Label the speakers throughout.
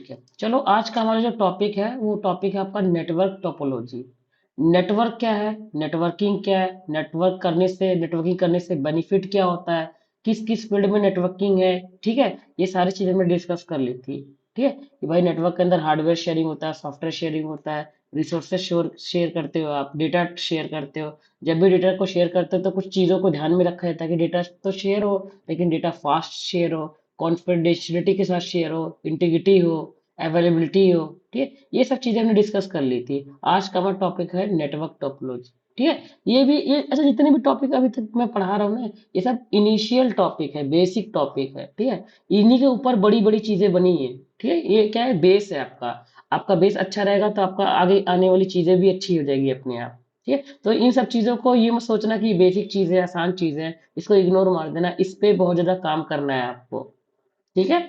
Speaker 1: ठीक है। चलो आज का हमारा जो टॉपिक है वो टॉपिक है आपका नेटवर्क टोपोलॉजी। नेटवर्क क्या है, नेटवर्किंग क्या है, नेटवर्किंग करने से बेनिफिट क्या होता है, किस किस फील्ड में नेटवर्किंग है। ठीक है, ये सारी चीजें मैं डिस्कस कर ली थी। ठीक है कि भाई नेटवर्क के अंदर हार्डवेयर शेयरिंग होता है, सॉफ्टवेयर शेयरिंग होता है, रिसोर्सेज शेयर शेयर करते हो, आप डेटा शेयर करते हो। जब भी डेटा को शेयर करते हो तो कुछ चीजों को ध्यान में रखा जाता है कि डेटा तो शेयर हो, लेकिन डेटा फास्ट शेयर हो, कॉन्फिडेंशियलिटी के साथ शेयर हो, इंटीग्रिटी हो, अवेलेबिलिटी हो। ठीक है, ये सब चीजें हमने डिस्कस कर ली थी। आज का हमारा टॉपिक है नेटवर्क टोपोलॉजी। ठीक है, ये अच्छा, जितने भी टॉपिक अभी तक मैं पढ़ा रहा हूँ ना, ये सब इनिशियल टॉपिक है, बेसिक टॉपिक है। ठीक है, इन्हीं के ऊपर बड़ी बड़ी चीजें बनी है। ठीक है, ये क्या है, बेस है आपका। आपका बेस अच्छा रहेगा तो आपका आगे आने वाली चीजें भी अच्छी हो जाएगी अपने आप। ठीक है, तो इन सब चीजों को ये मत सोचना कि बेसिक चीज है, आसान चीज है, इसको इग्नोर मार देना। इस पे बहुत ज्यादा काम करना है आपको। ठीक है,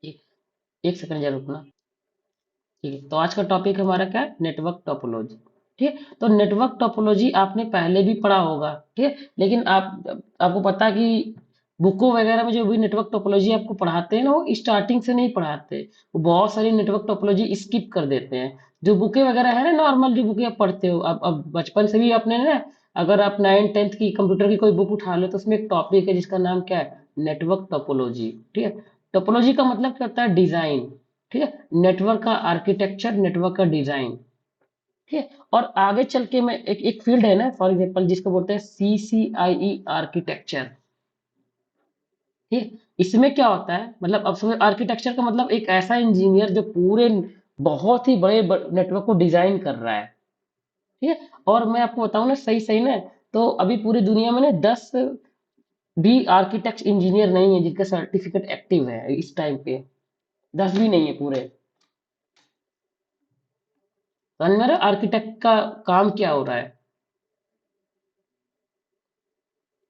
Speaker 1: एक, एक सेकंड जरा रुकना। ठीक है, तो आज का टॉपिक हमारा क्या है, नेटवर्क टोपोलॉजी। ठीक है, तो नेटवर्क टोपोलॉजी आपने पहले भी पढ़ा होगा। ठीक है, लेकिन आपको पता है कि बुकों वगैरह में जो भी नेटवर्क टोपोलॉजी आपको पढ़ाते हैं ना, वो स्टार्टिंग से नहीं पढ़ाते। वो बहुत सारी नेटवर्क टोपोलॉजी स्किप कर देते हैं। जो बुकें वगैरह है ना, नॉर्मल जो बुकें आप पढ़ते हो, अब बचपन से भी आपने ना, अगर आप 9th 10th की कंप्यूटर की कोई बुक उठा लो तो उसमें एक टॉपिक है जिसका नाम क्या है, नेटवर्क टोपोलॉजी। ठीक है, टोपोलॉजी का मतलब क्या होता है, डिजाइन। ठीक है, नेटवर्क का आर्किटेक्चर, नेटवर्क का डिजाइन। ठीक है, और आगे चल के मैं एक एक फील्ड है ना, फॉर एग्जांपल जिसको बोलते हैं CCIE आर्किटेक्चर। ठीक है, इसमें क्या होता है, मतलब अब समझ, आर्किटेक्चर का मतलब एक ऐसा इंजीनियर जो पूरे बहुत ही बड़े नेटवर्क को डिजाइन कर रहा है। ठीक है, और मैं आपको बताऊं ना, सही सही ना, तो अभी पूरी दुनिया में ना 10 भी आर्किटेक्ट इंजीनियर नहीं है जिनका सर्टिफिकेट एक्टिव है इस टाइम पे। 10 भी नहीं है पूरे। समझ में आ रहा है आर्किटेक्ट का काम क्या हो रहा है।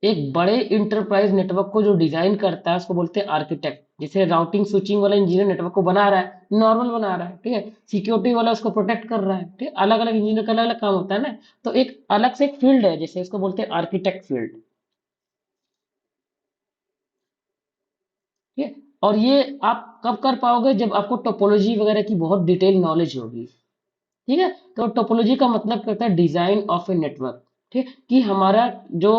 Speaker 1: एक बड़े इंटरप्राइज नेटवर्क को जो डिजाइन करता है उसको बोलते हैं आर्किटेक्ट। जैसे राउटिंग स्विचिंग वाला इंजीनियर नेटवर्क को बना रहा है, नॉर्मल बना रहा है। ठीक है, सिक्योरिटी वाला उसको प्रोटेक्ट कर रहा है। ठीक है, अलग अलग इंजीनियर का अलग अलग काम होता है ना। तो एक अलग से एक फील्ड है, जैसे इसको बोलते हैं आर्किटेक्ट फील्ड। ठीक है, और ये आप कब कर पाओगे, जब आपको टोपोलॉजी वगैरह की बहुत डिटेल नॉलेज होगी। ठीक है, तो टोपोलॉजी का मतलब करता है डिजाइन ऑफ ए नेटवर्क। ठीक है, कि हमारा जो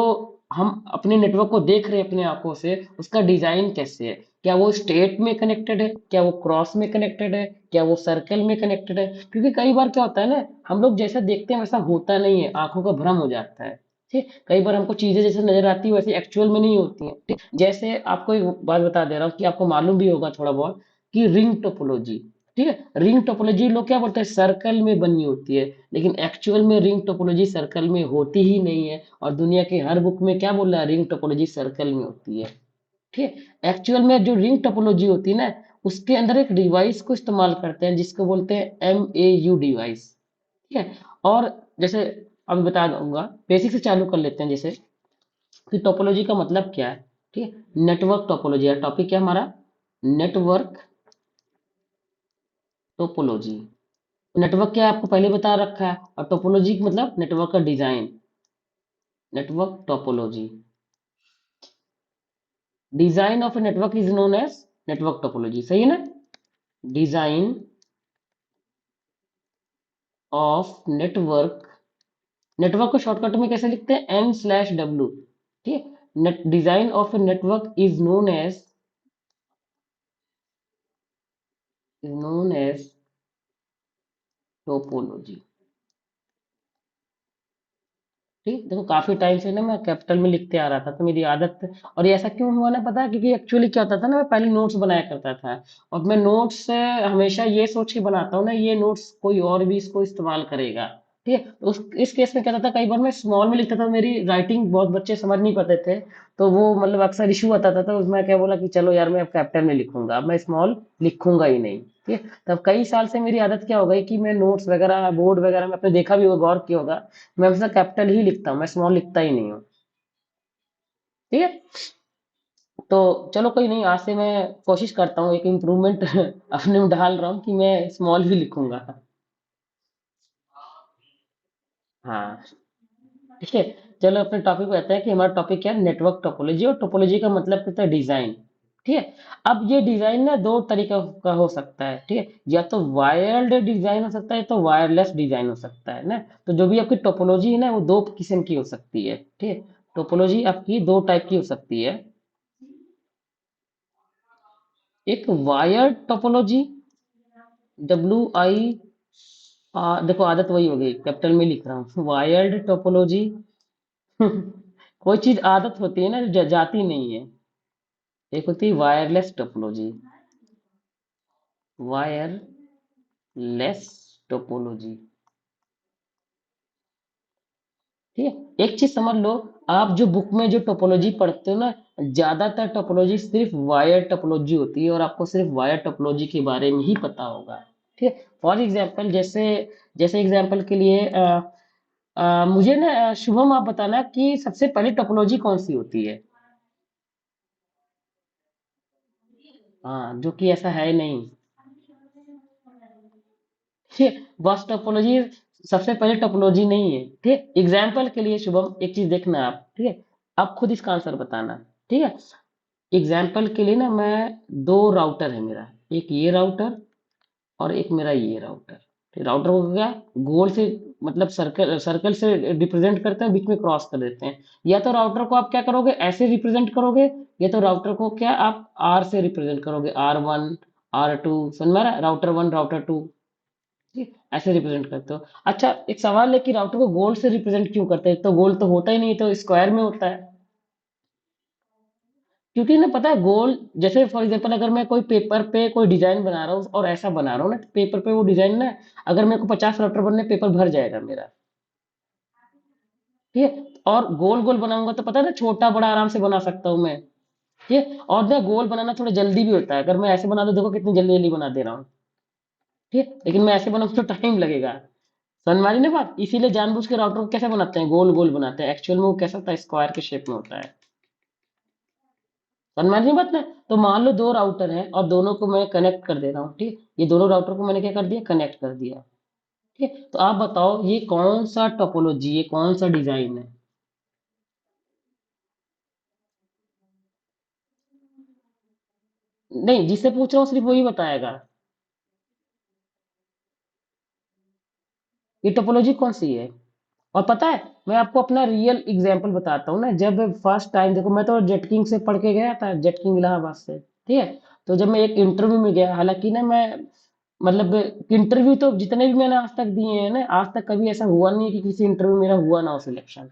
Speaker 1: हम अपने नेटवर्क को देख रहे हैं अपने आंखों से, उसका डिजाइन कैसे है। क्या वो स्टेट में कनेक्टेड है, क्या वो क्रॉस में कनेक्टेड है, क्या वो सर्कल में कनेक्टेड है। क्योंकि कई बार क्या होता है ना, हम लोग जैसा देखते हैं वैसा होता नहीं है, आंखों का भ्रम हो जाता है। ठीक, कई बार हमको चीजें जैसे नजर आती है वैसे एक्चुअल में नहीं होती हैं। ठीक, जैसे आपको एक बात बता दे रहा हूँ कि आपको मालूम भी होगा थोड़ा बहुत, कि रिंग टोपोलॉजी। ठीक है, रिंग टोपोलॉजी लोग क्या बोलते हैं, सर्कल में बनी होती है, लेकिन एक्चुअल में रिंग टोपोलॉजी सर्कल में होती ही नहीं है। और दुनिया के हर बुक में क्या बोल रहा है, रिंग टोपोलॉजी सर्कल में होती है। ठीक है, एक्चुअल में जो रिंग टोपोलॉजी होती है ना, उसके अंदर एक डिवाइस को इस्तेमाल करते हैं जिसको बोलते हैं MAU डिवाइस। ठीक है, और जैसे अभी बता दूंगा, बेसिक से चालू कर लेते हैं। जैसे कि टोपोलॉजी का मतलब क्या है। ठीक है, नेटवर्क टोपोलॉजी है टॉपिक, क्या हमारा, नेटवर्क टोपोलॉजी। नेटवर्क क्या है आपको पहले बता रखा है, और टोपोलॉजी मतलब नेटवर्क का design. Network topology, design of a network is known as network topology. सही है ना, डिजाइन ऑफ नेटवर्क। नेटवर्क को शॉर्टकट में कैसे लिखते हैं, N/W। ठीक है, design of a network is known as topology. ठीक, देखो काफी टाइम से ना मैं कैपिटल में लिखते आ रहा था, तो मेरी आदत। और ये ऐसा क्यों हुआ ना, पता है, क्योंकि एक्चुअली क्या होता था ना, मैं पहले नोट्स बनाया करता था। और मैं नोट्स हमेशा ये सोच के बनाता हूँ ना, ये नोट्स कोई और भी इसको इस्तेमाल करेगा। ठीक है, तो उस इस केस में क्या होता था, कई बार मैं स्मॉल में लिखता था, मेरी राइटिंग बहुत बच्चे समझ नहीं पाते थे। तो वो मतलब अक्सर इशू आता था, तो मैं क्या बोला कि चलो यार मैं अब कैपिटल में लिखूंगा, अब मैं स्मॉल लिखूंगा ही नहीं। ठीक है, तब कई साल से मेरी आदत क्या हो गई कि मैं नोट्स वगैरह बोर्ड वगैरह में, आपने देखा भी होगा, गौर किया होगा, मैं हमेशा कैपिटल ही लिखता हूँ, मैं स्मॉल लिखता ही नहीं हूँ। ठीक है, तो चलो कोई नहीं, आज से मैं कोशिश करता हूँ, एक इम्प्रूवमेंट अपने में ढाल रहा हूँ कि मैं स्मॉल ही लिखूंगा। हाँ, ठीक है, चलो अपने टॉपिक पे आते हैं कि हमारा टॉपिक क्या है, नेटवर्क टोपोलॉजी। और टोपोलॉजी का मतलब होता है डिजाइन। ठीक है। अब ये डिजाइन ना दो तरीका का हो सकता है, ठीक है, या तो वायर्ड डिजाइन हो सकता है, या तो वायरलेस डिजाइन हो सकता है ना। तो जो भी आपकी टोपोलॉजी है ना, वो दो किस्म की हो सकती है, ठीक है। टोपोलॉजी आपकी दो टाइप की हो सकती है। एक वायर्ड टोपोलॉजी, WI, देखो आदत वही हो गई, कैपिटल में लिख रहा हूँ, वायर्ड टोपोलॉजी। कोई चीज आदत होती है ना, जो जाती नहीं है। एक होती है वायरलेस टोपोलॉजी, वायरलेस टोपोलॉजी, ठीक है। एक चीज समझ लो, आप जो बुक में जो टोपोलॉजी पढ़ते हो ना, ज्यादातर टोपोलॉजी सिर्फ वायर टोपोलॉजी होती है, और आपको सिर्फ वायर टोपोलॉजी के बारे में ही पता होगा, ठीक है। फॉर एग्जाम्पल, जैसे जैसे एग्जाम्पल के लिए मुझे ना शुभम आप बताना कि सबसे पहली टोपोलॉजी कौन सी होती है। हाँ, जो कि ऐसा है नहीं। ठीक है, बस टोपोलॉजी सबसे पहले टोपोलॉजी नहीं है, ठीक है। एग्जाम्पल के लिए शुभम एक चीज देखना आप, ठीक है, आप खुद इसका आंसर बताना, ठीक है। एग्जाम्पल के लिए ना, मैं दो राउटर है मेरा, एक ये राउटर और एक मेरा ये राउटर। फिर राउटर को क्या, गोल से, मतलब सर्कल सर्कल से रिप्रेजेंट करते हैं, बीच में क्रॉस कर देते हैं। या तो राउटर को आप क्या करोगे, ऐसे रिप्रेजेंट करोगे, या तो राउटर को क्या आप आर से रिप्रेजेंट करोगे, R1, R2, समझ में आ रहा है, राउटर वन राउटर टू, ठीक, ऐसे रिप्रेजेंट करते हो। अच्छा, एक सवाल है कि राउटर को गोल से रिप्रेजेंट क्यों करते हैं, तो गोल तो होता ही नहीं, तो स्क्वायर में होता है। क्योंकि ना पता है गोल, जैसे फॉर एग्जांपल अगर मैं कोई पेपर पे कोई डिजाइन बना रहा हूँ और ऐसा बना रहा हूँ ना, तो पेपर पे वो डिजाइन ना, अगर मेरे को 50 राउटर बनने, पेपर भर जाएगा मेरा, ठीक है। और गोल गोल बनाऊंगा तो पता है ना, छोटा बड़ा आराम से बना सकता हूँ मैं, ठीक है। और ना गोल बनाना थोड़ा जल्दी भी होता है, अगर मैं ऐसे बना दूं, देखो कितनी जल्दी जल्दी बना दे रहा हूँ, ठीक है। लेकिन मैं ऐसे बनाऊँ तो टाइम लगेगा। समझ में आ रही ना बात, इसीलिए जानबूझ के राउटर को कैसे बनाते हैं, गोल गोल बनाते हैं, एक्चुअल में वो कैसा होता है, स्क्वायर के शेप में होता है। समझ में आ रही बात ना। तो मान लो दो राउटर हैं और दोनों को मैं कनेक्ट कर दे रहा हूँ, ठीक, ये दोनों राउटर को मैंने क्या कर दिया, कनेक्ट कर दिया, ठीक है। तो आप बताओ ये कौन सा टोपोलॉजी, ये कौन सा डिजाइन है। नहीं, जिससे पूछ रहा हूँ सिर्फ वही बताएगा। ये टोपोलॉजी कौन सी है। और पता है, मैं आपको अपना रियल एग्जांपल बताता हूँ ना, जब फर्स्ट टाइम, देखो मैं तो जेट किंग से पढ़ के गया था, जेट किंग इलाहाबाद से, ठीक है। तो जब मैं एक इंटरव्यू में गया, हालांकि ना मैं, मतलब इंटरव्यू तो जितने भी मैंने आज तक दिए हैं ना, आज तक कभी ऐसा हुआ नहीं है कि किसी इंटरव्यू मेरा हुआ ना हो सिलेक्शन,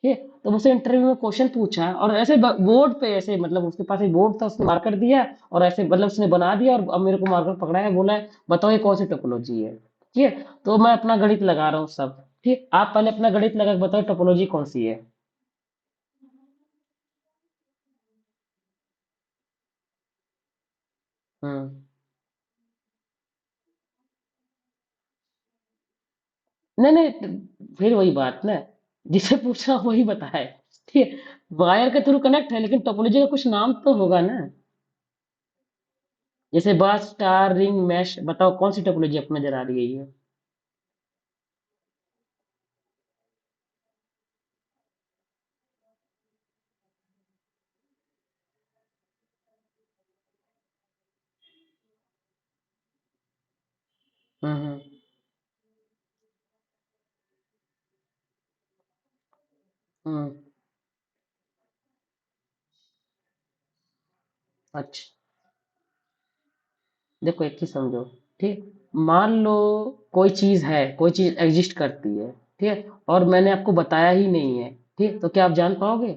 Speaker 1: ठीक है। तो मुझसे इंटरव्यू में क्वेश्चन पूछा, और ऐसे बोर्ड पे, ऐसे मतलब उसके पास एक बोर्ड था, उसने मार्कर दिया, और ऐसे मतलब उसने बना दिया, और अब मेरे को मार्कर पकड़ाया, बोला है बताओ ये कौन सी टोपोलॉजी है, ठीक है। तो मैं अपना गणित लगा रहा हूँ सब, ठीक, आप पहले अपना गणित लगा के बताओ टोपोलॉजी कौन सी है। हम्म। नहीं नहीं, फिर वही बात ना, जिसे पूछा वही बताए, ठीक है। वायर के थ्रू कनेक्ट है, लेकिन टोपोलॉजी का कुछ नाम तो होगा ना। जैसे बस, स्टार, रिंग, मैश, बताओ कौन सी टोपोलॉजी अपने नजर आ रही है ये। हम्म। हम्म। अच्छा, देखो एक चीज समझो, ठीक, मान लो कोई चीज है, कोई चीज एग्जिस्ट करती है, ठीक है, और मैंने आपको बताया ही नहीं है, ठीक, तो क्या आप जान पाओगे।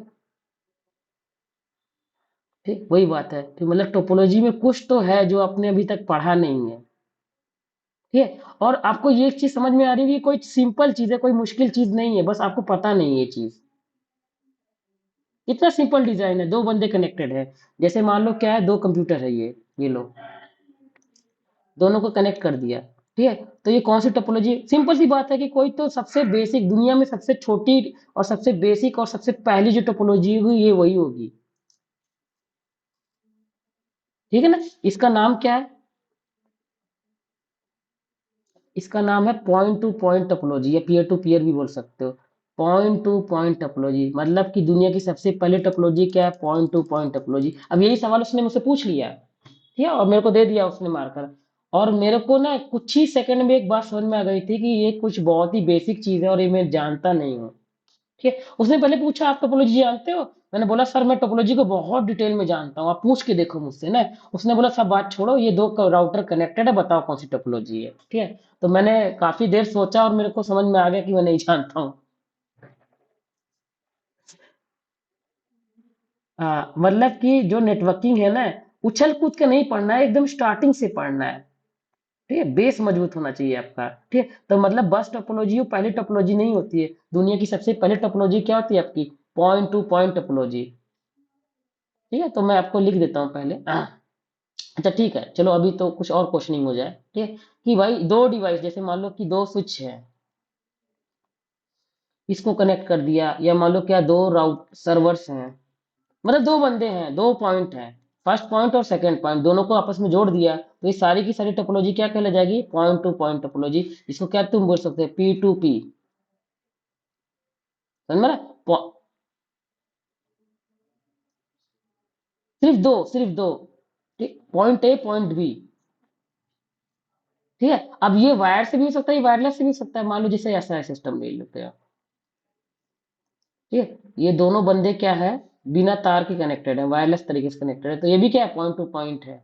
Speaker 1: ठीक, वही बात है, ठीक, मतलब टोपोलॉजी में कुछ तो है जो आपने अभी तक पढ़ा नहीं है, ठीक है। और आपको ये चीज समझ में आ रही है कि कोई सिंपल चीज है, कोई मुश्किल चीज नहीं है, बस आपको पता नहीं है ये चीज। इतना सिंपल डिजाइन है, दो बंदे कनेक्टेड है, जैसे मान लो क्या है, दो कंप्यूटर है, ये लो, दोनों को कनेक्ट कर दिया, ठीक है। तो ये कौन सी टोपोलॉजी, सिंपल सी बात है कि कोई तो सबसे बेसिक, दुनिया में सबसे छोटी और सबसे बेसिक और सबसे पहली जो टोपोलॉजी होगी, ये वही होगी, ठीक है ना। इसका नाम क्या है, इसका नाम है पॉइंट टू पॉइंट टोपोलॉजी, या पीयर टू पीयर भी बोल सकते हो। पॉइंट टू पॉइंट टोपोलॉजी मतलब कि दुनिया की सबसे पहली टोपोलॉजी क्या है? Point to point topology. अब यही सवाल उसने मुझसे पूछ लिया, ठीक है, और मेरे को दे दिया उसने मार्कर। और मेरे को ना कुछ ही सेकंड में एक बात समझ में आ गई थी कि ये कुछ बहुत ही बेसिक चीज है और ये मैं जानता नहीं हूँ। ठीक है, उसने पहले पूछा आप टोपोलॉजी जानते हो? मैंने बोला सर मैं टोपोलॉजी को बहुत डिटेल में जानता हूँ, आप पूछ के देखो मुझसे ना। उसने बोला सब बात छोड़ो, ये दो राउटर कनेक्टेड है, बताओ कौन सी टोपोलॉजी है। ठीक है, तो मैंने काफी देर सोचा और मेरे को समझ में आ गया कि मैं नहीं जानता हूँ। हाँ, मतलब कि जो नेटवर्किंग है ना, उछल कूद के नहीं पढ़ना है, एकदम स्टार्टिंग से पढ़ना है। ठीक है, बेस मजबूत होना चाहिए आपका। ठीक है, तो मतलब बस टोपोलॉजी वो पहली टोपोलॉजी नहीं होती है। दुनिया की सबसे पहली टोपोलॉजी क्या होती है आपकी? Point to point topology. ठीक है, तो मैं आपको लिख देता हूँ पहले। अच्छा ठीक है, चलो अभी तो कुछ और क्वेश्चनिंग हो जाए। ठीक है, कि भाई दो डिवाइस, जैसे मान लो कि दो स्विच है, इसको कनेक्ट कर दिया, या मान लो क्या दो राउट सर्वर्स हैं, मतलब दो बंदे हैं, दो पॉइंट हैं, फर्स्ट पॉइंट और सेकंड पॉइंट, दोनों को आपस में जोड़ दिया, तो ये सारी की सारी टोपोलॉजी क्या कहला जाएगी? Point to point topology. इसको क्या तुम बोल सकते हैं? P to P. समझ में? सिर्फ दो, सिर्फ दो। ठीक, पॉइंट ए पॉइंट बी। ठीक है, अब ये वायर से भी हो सकता है, ये वायरलेस से भी हो सकता है। मान लो जैसे ऐसा है सिस्टम ले लेते हैं। ठीक है, ये दोनों बंदे क्या है? बिना तार के कनेक्टेड है, वायरलेस तरीके से कनेक्टेड है, तो ये भी क्या है? पॉइंट टू पॉइंट है।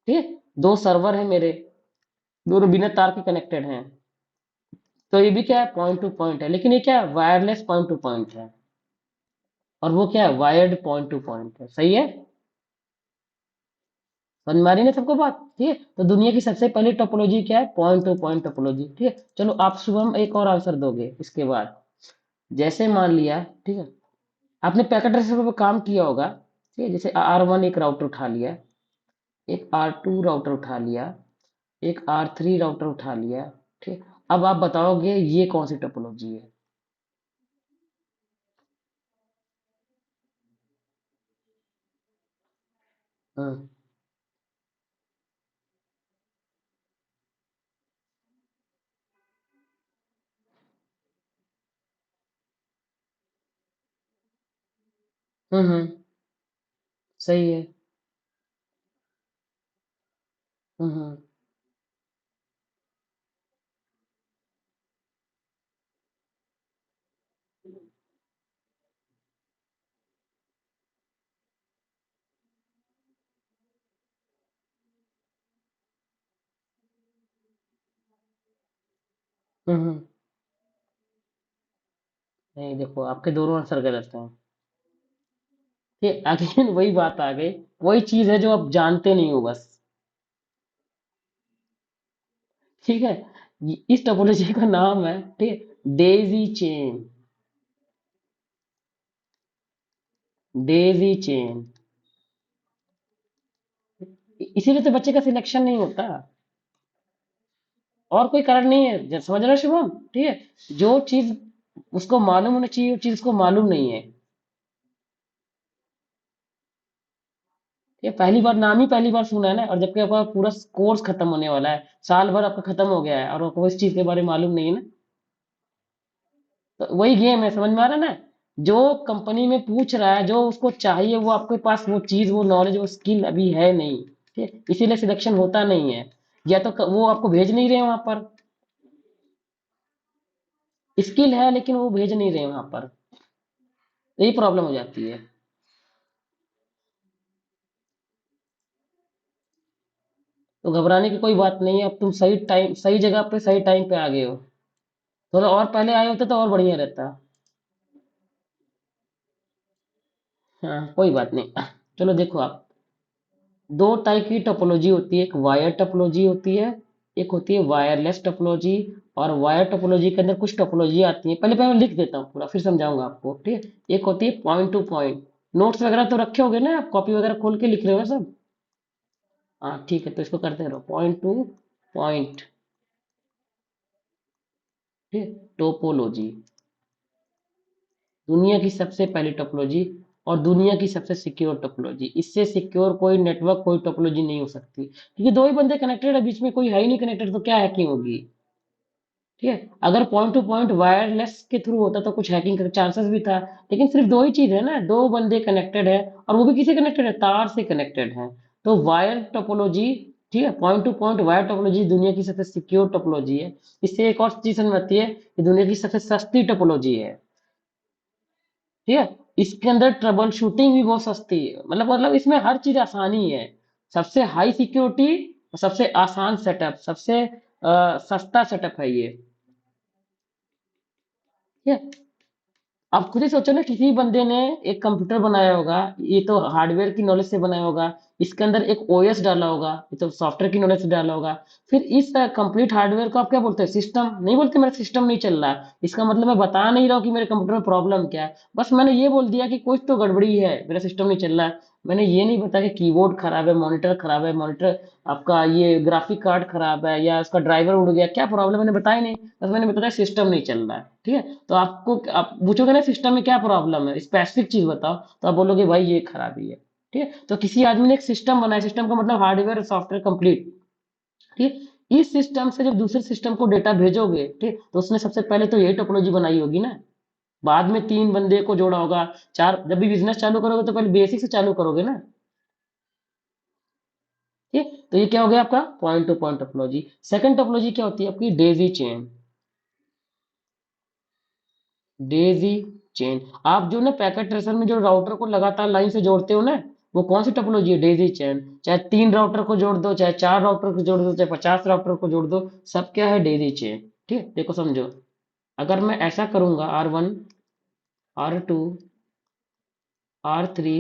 Speaker 1: ठीक है, दो सर्वर है मेरे, दोनों बिना तार के कनेक्टेड हैं, तो ये भी क्या है? पॉइंट टू पॉइंट है, लेकिन ये क्या है? वायरलेस पॉइंट टू पॉइंट है। और वो क्या है? वायर्ड पॉइंट टू पॉइंट है। सही है? समझ में आ रही है ना सबको बात? ठीक है, तो दुनिया की सबसे पहली टोपोलॉजी क्या है? Point to point topology. ठीक है, चलो आप शुभम एक और आंसर दोगे इसके बाद। जैसे मान लिया, ठीक है, आपने पैकेट ट्रांसफर पर काम किया होगा। ठीक है, जैसे R1 एक राउटर उठा लिया, एक R2 राउटर उठा लिया, एक R3 राउटर उठा लिया। ठीक, अब आप बताओगे ये कौन सी टोपोलॉजी है? हाँ। हम्म। सही है। हम्म। हम्म। नहीं, देखो आपके दोनों आंसर गलत हैं। ये अगेन वही बात आ गई, वही चीज है जो आप जानते नहीं हो बस। ठीक है, इस टोपोलॉजी का नाम है, ठीक है, डेजी चेन। Daisy chain. इसीलिए तो बच्चे का सिलेक्शन नहीं होता, और कोई कारण नहीं है। समझ रहे हो शुभम? ठीक है, जो चीज उसको मालूम होनी चाहिए वो चीज उसको मालूम नहीं है। ये पहली बार, नाम ही पहली बार सुना है ना, और जबकि आपका पूरा कोर्स खत्म होने वाला है, साल भर आपका खत्म हो गया है, और आपको इस चीज के बारे में मालूम नहीं है ना। तो वही गेम है, समझ में आ रहा है ना? जो कंपनी में पूछ रहा है, जो उसको चाहिए, वो आपके पास वो चीज, वो नॉलेज, वो स्किल अभी है नहीं। ठीक है, इसीलिए सिलेक्शन होता नहीं है। या तो वो आपको भेज नहीं रहे वहां पर, स्किल है लेकिन वो भेज नहीं रहे वहां पर, यही प्रॉब्लम हो जाती है। तो घबराने की कोई बात नहीं है, अब तुम सही टाइम, सही जगह पे सही टाइम पे आ गए हो। थोड़ा और पहले आए होते तो और बढ़िया रहता। हाँ, कोई बात नहीं। चलो देखो आप, दो टाइप की टोपोलॉजी होती है, एक वायर टोपोलॉजी होती है, एक होती है वायरलेस टोपोलॉजी। और वायर टोपोलॉजी के अंदर कुछ टोपोलॉजी आती है, पहले मैं लिख देता हूँ पूरा, फिर समझाऊंगा आपको। ठीक है, एक होती है पॉइंट टू पॉइंट। नोट्स वगैरह तो रखे होगे ना, आप कॉपी वगैरह खोल के लिख रहे हो सब? हाँ ठीक है, तो इसको करते रहो, पॉइंट टू पॉइंट। ठीक, टोपोलॉजी दुनिया की सबसे पहली टोपोलॉजी, और दुनिया की सबसे सिक्योर टोपोलॉजी। इससे सिक्योर कोई नेटवर्क, कोई टोपोलॉजी नहीं हो सकती, क्योंकि दो ही बंदे कनेक्टेड है, बीच में कोई है ही नहीं कनेक्टेड, तो क्या हैकिंग होगी? ठीक है। अगर पॉइंट टू पॉइंट वायरलेस के थ्रू होता तो कुछ हैकिंग का चांसेस भी था, लेकिन सिर्फ दो ही चीज है ना, दो बंदे कनेक्टेड है, और वो भी किसे कनेक्टेड है, तार से कनेक्टेड है। तो वायर टोपोलॉजी, ठीक है, point to point wire topology दुनिया की सबसे सिक्योर टोपोलॉजी है। इससे एक और चीज समझ में आती है कि दुनिया की सबसे सस्ती टोपोलॉजी है। ठीक है। इसके अंदर ट्रबल शूटिंग भी बहुत सस्ती है, मतलब इसमें हर चीज आसानी है। सबसे हाई सिक्योरिटी, सबसे आसान सेटअप, सबसे सस्ता सेटअप है ये। ठीक है। आप खुद ही सोचो ना, किसी बंदे ने एक कंप्यूटर बनाया होगा, ये तो हार्डवेयर की नॉलेज से बनाया होगा, इसके अंदर एक ओएस डाला होगा, ये तो सॉफ्टवेयर की नॉलेज से डाला होगा। फिर इस कंप्लीट हार्डवेयर को आप क्या बोलते हैं, सिस्टम नहीं बोलते, मेरा सिस्टम नहीं चल रहा है, इसका मतलब मैं बता नहीं रहा हूँ कि मेरे कंप्यूटर में प्रॉब्लम क्या है, बस मैंने ये बोल दिया कि कुछ तो गड़बड़ी है, मेरा सिस्टम नहीं चल रहा है। मैंने ये नहीं बताया कि कीबोर्ड खराब है, मॉनिटर खराब है, मॉनिटर आपका ये ग्राफिक कार्ड खराब है, या उसका ड्राइवर उड़ गया, क्या प्रॉब्लम मैंने बताया नहीं, बस मैंने बताया सिस्टम नहीं चल रहा है। ठीक है। तो आपको, आप पूछोगे ना सिस्टम में क्या प्रॉब्लम है, स्पेसिफिक चीज बताओ, तो आप बोलोगे भाई ये खराबी है। ठीक है। तो किसी आदमी ने एक सिस्टम बनाया, सिस्टम का मतलब हार्डवेयर और सॉफ्टवेयर कंप्लीट। ठीक है। इस सिस्टम से जब दूसरे सिस्टम को डेटा भेजोगे, ठीक, तो उसने सबसे पहले तो यही टोपोलॉजी बनाई होगी ना। बाद में तीन बंदे को जोड़ा होगा, चार, जब भी बिजनेस चालू करोगे तो पहले बेसिक से चालू करोगे ना। ठीक है। तो ये क्या हो गया आपका point to point topology. Second topology क्या होती है आपकी, डेजी चेन। डेजी चेन, आप जो ना पैकेट ट्रेसर में जो राउटर को लगातार लाइन से जोड़ते हो ना, वो कौन सी टोपोलॉजी है, डेजी चेन। चाहे तीन राउटर को जोड़ दो, चाहे चार राउटर को जोड़ दो, चाहे 50 राउटर को जोड़ दो, सब क्या है, डेजी चेन। ठीक है। देखो समझो, अगर मैं ऐसा करूंगा, R1, R2, R3,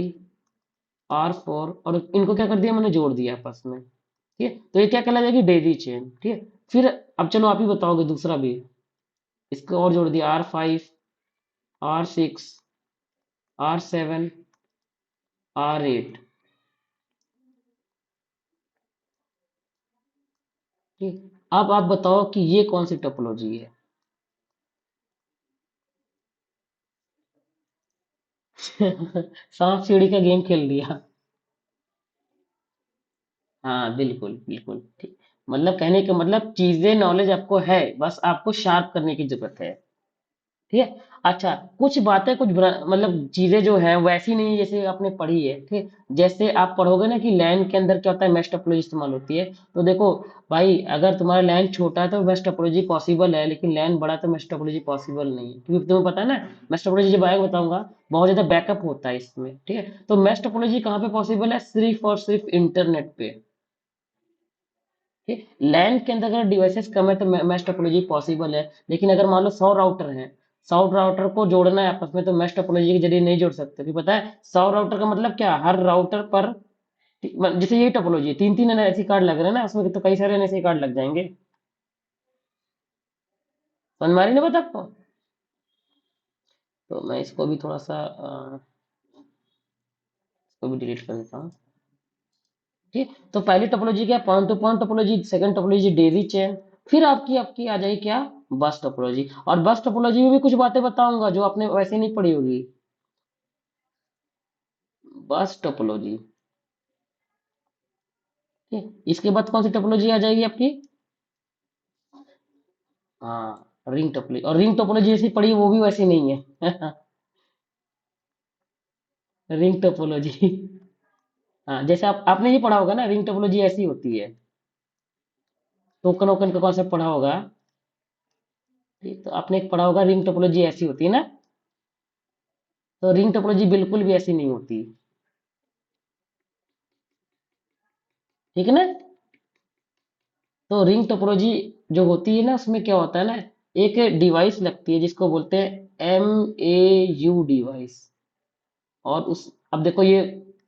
Speaker 1: R4, और इनको क्या कर दिया, मैंने जोड़ दिया आपस में। ठीक है। तो ये क्या कहला जाएगी, डेजी चेन। ठीक है। फिर अब चलो आप ही बताओगे दूसरा भी, इसको और जोड़ दिया, R5, R6, R7, R8। ठीक। अब आप बताओ कि ये कौन सी टोपोलॉजी है। सांप सीढ़ी का गेम खेल दिया। हाँ बिल्कुल बिल्कुल ठीक। मतलब कहने का मतलब, चीजें नॉलेज आपको है, बस आपको शार्प करने की जरूरत है। ठीक है। अच्छा, कुछ बातें, मतलब चीजें जो है वैसी नहीं है जैसे आपने पढ़ी है। ठीक है। जैसे आप पढ़ोगे ना कि लैन के अंदर क्या होता है, मैश टोपोलॉजी इस्तेमाल होती है, तो देखो भाई, अगर तुम्हारा लैन छोटा है तो मैश टोपोलॉजी पॉसिबल है, लेकिन लैन बड़ा है तो मैश टोपोलॉजी पॉसिबल नहीं है, क्योंकि तुम्हें पता है ना, मैश टोपोलॉजी जब आएगा बताऊंगा, बहुत ज्यादा बैकअप होता है इसमें। ठीक है। तो मैश टोपोलॉजी कहाँ पे पॉसिबल है, सिर्फ और सिर्फ इंटरनेट पे। ठीक। लैन के अंदर अगर डिवाइसेस कम है तो मैश टोपोलॉजी पॉसिबल है, लेकिन अगर मान लो 100 राउटर हैं, 100 राउटर को जोड़ना है आपस में, तो मैश टोपोलॉजी के जरिए नहीं जोड़ सकते, क्योंकि पता है 100 राउटर का मतलब क्या, हर राउटर पर, जैसे यही टोपोलॉजी है, तीन तीन एनएससी कार्ड लग रहे हैं ना उसमें, तो कई सारे एनएससी कार्ड लग जाएंगे। समझ में आ रही ना बात आपको। तो मैं इसको भी थोड़ा सा इसको भी डिलीट कर देता हूँ। ठीक। तो पहली टोपोलॉजी क्या, point to point topology. Second topology Daisy chain. फिर आपकी आपकी आ जाएगी क्या, बस टोपोलॉजी। और बस टोपोलॉजी में भी कुछ बातें बताऊंगा जो आपने वैसे नहीं पढ़ी होगी। बस टोपोलॉजी। ठीक। इसके बाद कौन सी टोपोलॉजी आ जाएगी आपकी, हाँ रिंग टोपोलॉजी। और रिंग टोपोलॉजी जैसी पढ़ी वो भी वैसी नहीं है। Ring topology. हाँ, जैसे आपने ये पढ़ा होगा ना, रिंग टोपोलॉजी ऐसी होती है, टोकन वोकन का कॉन्सेप्ट पढ़ा होगा। ठीक, तो आपने एक पढ़ा होगा, रिंग टोपोलॉजी ऐसी होती है ना, तो रिंग टोपोलॉजी बिल्कुल भी ऐसी नहीं होती। ठीक है ना। तो रिंग टोपोलॉजी जो होती है ना, उसमें क्या होता है ना, एक डिवाइस लगती है जिसको बोलते हैं MAU डिवाइस। और उस, अब देखो ये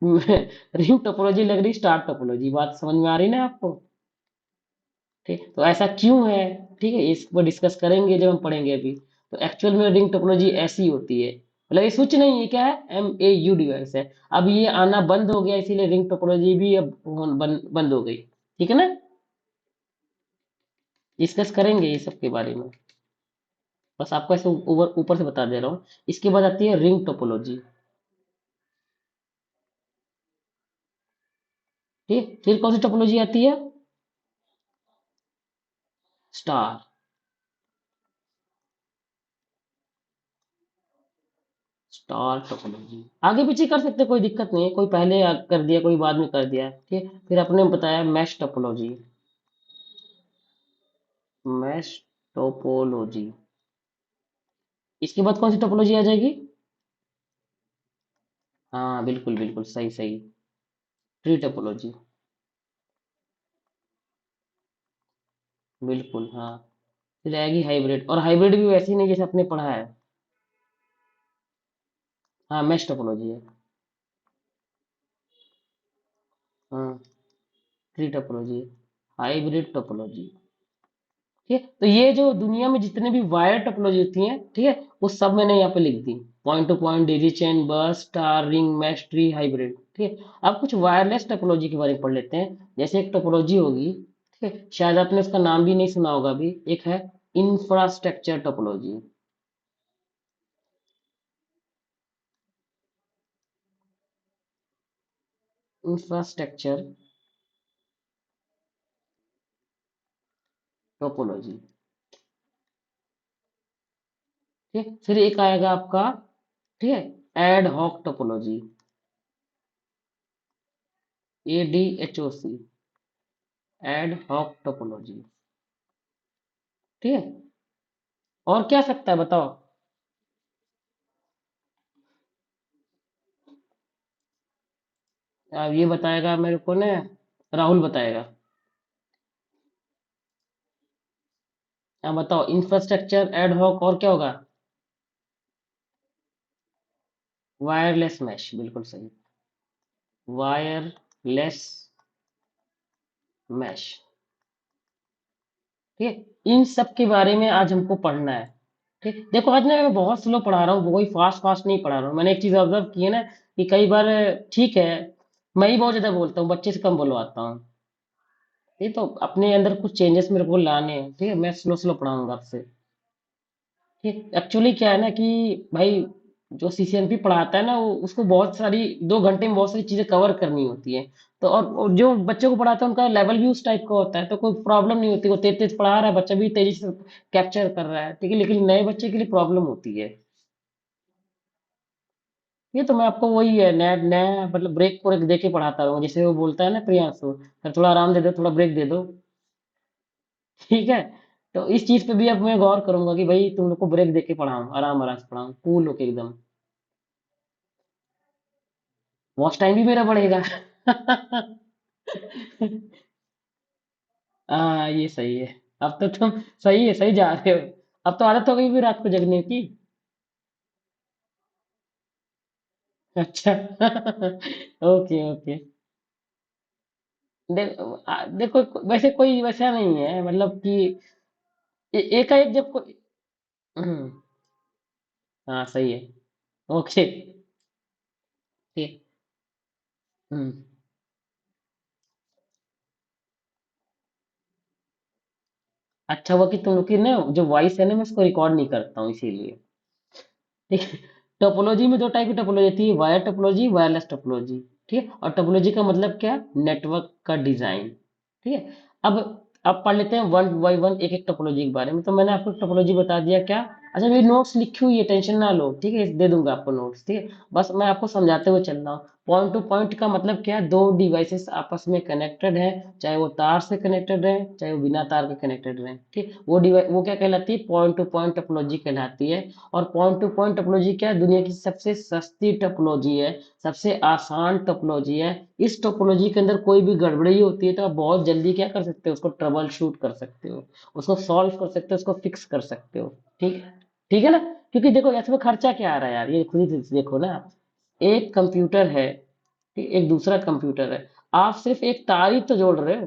Speaker 1: रिंग टोपोलॉजी लग रही स्टार टोपोलॉजी, बात समझ में आ रही ना आपको। ठीक, तो ऐसा क्यों है, ठीक है, इस पर डिस्कस करेंगे जब हम पढ़ेंगे अभी। तो एक्चुअल में रिंग टोपोलॉजी ऐसी होती है, मतलब ये स्विच नहीं है, क्या है, MAU डिवाइस है। अब ये आना बंद हो गया, इसीलिए रिंग टोपोलॉजी भी अब बंद हो गई। ठीक है ना। डिस्कस करेंगे ये सब के बारे में, बस आपको ऐसे ऊपर ऊपर से बता दे रहा हूँ। इसके बाद आती है रिंग टोपोलॉजी। ठीक, फिर कौन सी टोपोलॉजी आती है, स्टार। स्टार टोपोलॉजी आगे पीछे कर सकते हैं, कोई दिक्कत नहीं है, कोई पहले कर दिया कोई बाद में कर दिया, ठीक है। फिर आपने बताया मैश टोपोलॉजी। मैश टोपोलॉजी, इसके बाद कौन सी टोपोलॉजी आ जाएगी? हाँ बिल्कुल बिल्कुल, सही सही। ट्री टोपोलॉजी, बिल्कुल हाँ। फिर आएगी हाइब्रिड, और हाइब्रिड भी वैसे ही नहीं जैसे आपने पढ़ा है। हाँ मैश टोपोलॉजी है। हाँ ट्री टोपोलॉजी, हाइब्रिड टोपोलॉजी, ठीक है। तो ये जो दुनिया में जितने भी वायर टोपोलॉजी होती हैं, ठीक है, वो सब मैंने यहाँ पे लिख दी। Point to point, daisy chain, bus, star, ring, mesh, tree, hybrid, ठीक है। अब कुछ वायरलेस टोपोलॉजी के बारे में पढ़ लेते हैं। जैसे एक टोपोलॉजी होगी, ठीक है, शायद आपने उसका नाम भी नहीं सुना होगा अभी, एक है इंफ्रास्ट्रक्चर टोपोलॉजी। इंफ्रास्ट्रक्चर टोपोलॉजी, ठीक है। फिर एक आएगा आपका, ठीक है, ad hoc topology, ADHOC, ad hoc topology, ठीक है। और क्या सकता है बताओ? अब ये बताएगा मेरे को ना, राहुल बताएगा। अब बताओ, इंफ्रास्ट्रक्चर एडहॉक और क्या होगा? वायरलेस मैश, बिल्कुल सही। वायरलेस मैश, ठीक है। इन सब के बारे में आज हमको पढ़ना है, ठीक। देखो आज ना मैं बहुत स्लो पढ़ा रहा हूँ, कोई फास्ट फास्ट नहीं पढ़ा रहा हूँ। मैंने एक चीज ऑब्जर्व की है ना, कि कई बार, ठीक है, मैं ही बहुत ज्यादा बोलता हूँ, बच्चे से कम बुलवाता हूँ। ये तो अपने अंदर कुछ चेंजेस मेरे को लाने हैं, ठीक है। मैं स्लो स्लो पढ़ाऊंगा आपसे, ठीक। एक्चुअली क्या है ना कि भाई, जो CCNP पढ़ाता है ना, वो उसको बहुत सारी, 2 घंटे में बहुत सारी चीजें कवर करनी होती है। तो और जो बच्चों को पढ़ाता है उनका लेवल भी उस टाइप का होता है, तो कोई प्रॉब्लम नहीं होती। वो तेज तेज पढ़ा रहा है, बच्चा भी तेजी से कैप्चर कर रहा है, ठीक है। लेकिन नए बच्चे के लिए प्रॉब्लम होती है। ये तो मैं आपको वही है, नया नया मतलब ब्रेक को दे के पढ़ाता हूँ। जैसे वो बोलता है ना प्रियांशु, सर थोड़ा आराम दे दो, थोड़ा ब्रेक दे दो, ठीक है। तो इस चीज पे भी अब मैं गौर करूंगा कि भाई तुम लोग को ब्रेक दे के पढ़ाऊं, आराम आराम से पढ़ाऊं, कूल होके एकदम। वॉच टाइम भी मेरा बढ़ेगा। हाँ ये सही है। अब तो तुम सही है, सही जा रहे हो। अब तो आदत हो गई भी रात को जगने की। अच्छा। Okay okay. देखो, वैसे कोई वैसा नहीं है, मतलब कि एकाएक जब कोई। हम्म, हाँ सही है। ओके, ठीक। हम्म, अच्छा हुआ कि तुम लोग की ना जो वॉइस है ना, मैं उसको रिकॉर्ड नहीं करता हूँ इसीलिए, ठीक है। टोपोलॉजी में 2 टाइप की टोपोलॉजी होती है, वायर टोपोलॉजी, वायरलेस टोपोलॉजी, ठीक है। और टोपोलॉजी का मतलब क्या? नेटवर्क का डिजाइन, ठीक है। अब पढ़ लेते हैं वन बाई वन, एक एक टोपोलॉजी के बारे में। तो मैंने आपको टोपोलॉजी बता दिया क्या? अच्छा मेरी नोट्स लिखी हुई है, टेंशन ना लो, ठीक है, दे दूंगा आपको नोट्स, ठीक है। बस मैं आपको समझाते हुए चल रहा हूँ। पॉइंट टू पॉइंट का मतलब क्या है? 2 डिवाइसेस आपस में कनेक्टेड है, चाहे वो तार से कनेक्टेड है, चाहे वो बिना तार के कनेक्टेड रहे, ठीक। वो डिवाइस वो क्या कहलाती है? पॉइंट टू पॉइंट टोपोलॉजी कहलाती है। और पॉइंट टू पॉइंट टोपोलॉजी क्या है? दुनिया की सबसे सस्ती टोपोलॉजी है, सबसे आसान टोपोलॉजी है। इस टोपोलॉजी के अंदर कोई भी गड़बड़ी होती है तो आप बहुत जल्दी क्या कर सकते हो? उसको ट्रबल शूट कर सकते हो, उसको सॉल्व कर सकते हो, उसको फिक्स कर सकते हो, ठीक। ठीक है ना? क्योंकि देखो इसमें खर्चा क्या आ रहा है यार, ये खुद ही देखो ना। एक कंप्यूटर है, ठीक, एक दूसरा कंप्यूटर है, आप सिर्फ एक तार ही तो जोड़ रहे हो।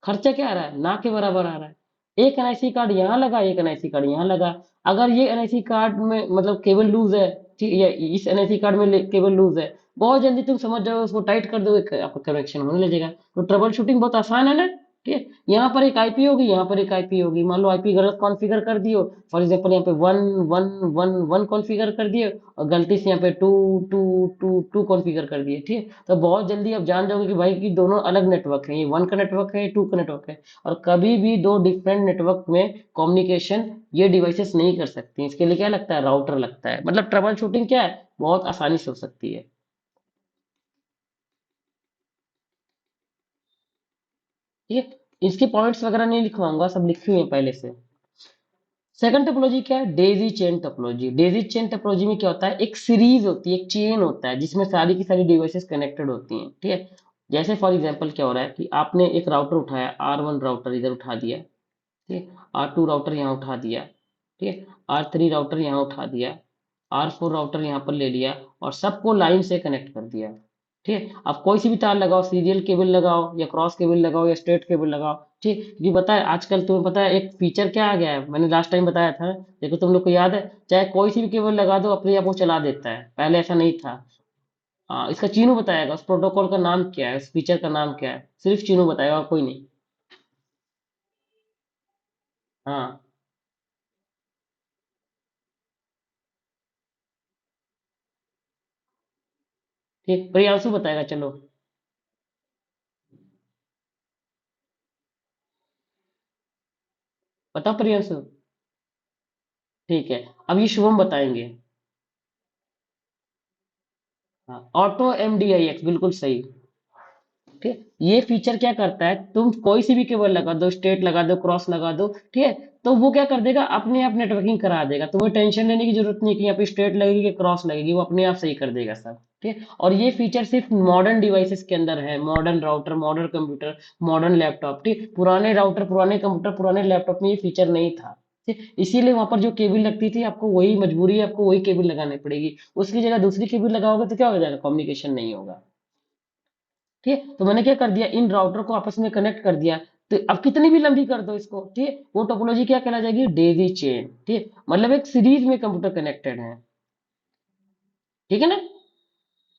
Speaker 1: खर्चा क्या आ रहा है? ना के बराबर आ रहा है। एक एनआईसी कार्ड यहाँ लगा, एक एनआईसी कार्ड यहाँ लगा। अगर ये एनआईसी कार्ड में मतलब केबल लूज है, ठीक है, इस एनआईसी कार्ड में केबल लूज है, बहुत जल्दी तुम समझ जाओ, उसको टाइट कर दो, आपका कनेक्शन होने लगेगा। तो ट्रबल शूटिंग बहुत आसान है ना, ठीक है, यहाँ पर एक आईपी होगी, यहाँ पर एक आईपी होगी। मान लो आईपी गलत कॉन्फ़िगर कर दियो, फॉर एग्जांपल यहाँ पे 1 1 1 1 कॉन्फ़िगर कर दिए और गलती से यहाँ पे 2 2 2 2 कॉन्फ़िगर कर दिए, ठीक है। तो बहुत जल्दी आप जान जाओगे कि भाई कि दोनों अलग नेटवर्क हैं, ये 1 का नेटवर्क है, ये 2 का नेटवर्क है। और कभी भी दो डिफरेंट नेटवर्क में कम्युनिकेशन ये डिवाइसेस नहीं कर सकती। इसके लिए क्या लगता है, राउटर लगता है। मतलब ट्रबल शूटिंग क्या है, बहुत आसानी से हो सकती है। ठीक है, इसके पॉइंट्स वगैरह नहीं लिखवाऊंगा, सब लिखे हुए हैं पहले से। सेकंड टोपोलॉजी क्या है, Daisy chain topology. Daisy chain topology में क्या होता है, एक सीरीज होती है, एक चेन होता है जिसमें सारी की सारी डिवाइसेस कनेक्टेड होती हैं, ठीक है। जैसे फॉर एग्जांपल क्या हो रहा है कि आपने एक राउटर उठाया, R1 राउटर इधर उठा दिया, ठीक है। R2 राउटर यहाँ उठा दिया, ठीक है। R3 राउटर यहाँ उठा दिया, R4 राउटर यहाँ पर ले लिया और सबको लाइन से कनेक्ट कर दिया, ठीक है। आप कोई सी भी तार लगाओ, सीरियल केबल लगाओ या क्रॉस केबल लगाओ या स्ट्रेट केबल लगाओ, ठीक। क्योंकि पता है आजकल तुम्हें पता है एक फीचर क्या आ गया है, मैंने लास्ट टाइम बताया था, देखो तुम लोग को याद है, चाहे कोई सी भी केबल लगा दो अपने आप वो चला देता है, पहले ऐसा नहीं था। इसका चीनू बताएगा उस प्रोटोकॉल का नाम क्या है, उस फीचर का नाम क्या है, सिर्फ चीनू बताएगा और कोई नहीं। हाँ, ठीक, प्रियांशु बताएगा, चलो। बताओ प्रियांशु। ठीक है, अब ये शुभम बताएंगे। हाँ, ऑटो MDIX बिल्कुल सही। ठीक है, ये फीचर क्या करता है, तुम कोई सी भी केबल लगा दो, स्ट्रेट लगा दो, क्रॉस लगा दो, ठीक है। तो वो क्या कर देगा, अपने आप नेटवर्किंग करा देगा, तुम्हें टेंशन लेने की जरूरत नहीं कि यहाँ पे स्ट्रेट लगेगी कि क्रॉस लगेगी, वो अपने आप सही कर देगा सब, ठीक है। और ये फीचर सिर्फ मॉडर्न डिवाइसेस के अंदर है, modern router, modern computer, modern laptop, ठीक। पुराने राउटर, पुराने कंप्यूटर, पुराने लैपटॉप में ये फीचर नहीं था, ठीक। इसीलिए वहां पर जो केबल लगती थी, आपको वही मजबूरी है, आपको वही केबल लगानी पड़ेगी। उसकी जगह दूसरी केबल लगाओगे तो क्या हो जाएगा, कम्युनिकेशन नहीं होगा, ठीक है। तो मैंने क्या कर दिया, इन राउटर को आपस में कनेक्ट कर दिया। तो अब कितनी भी लंबी कर दो इसको, ठीक है, वो टोपोलॉजी क्या कहला जाएगी, डेजी चेन, ठीक है। मतलब एक सीरीज में कंप्यूटर कनेक्टेड है, ठीक है ना।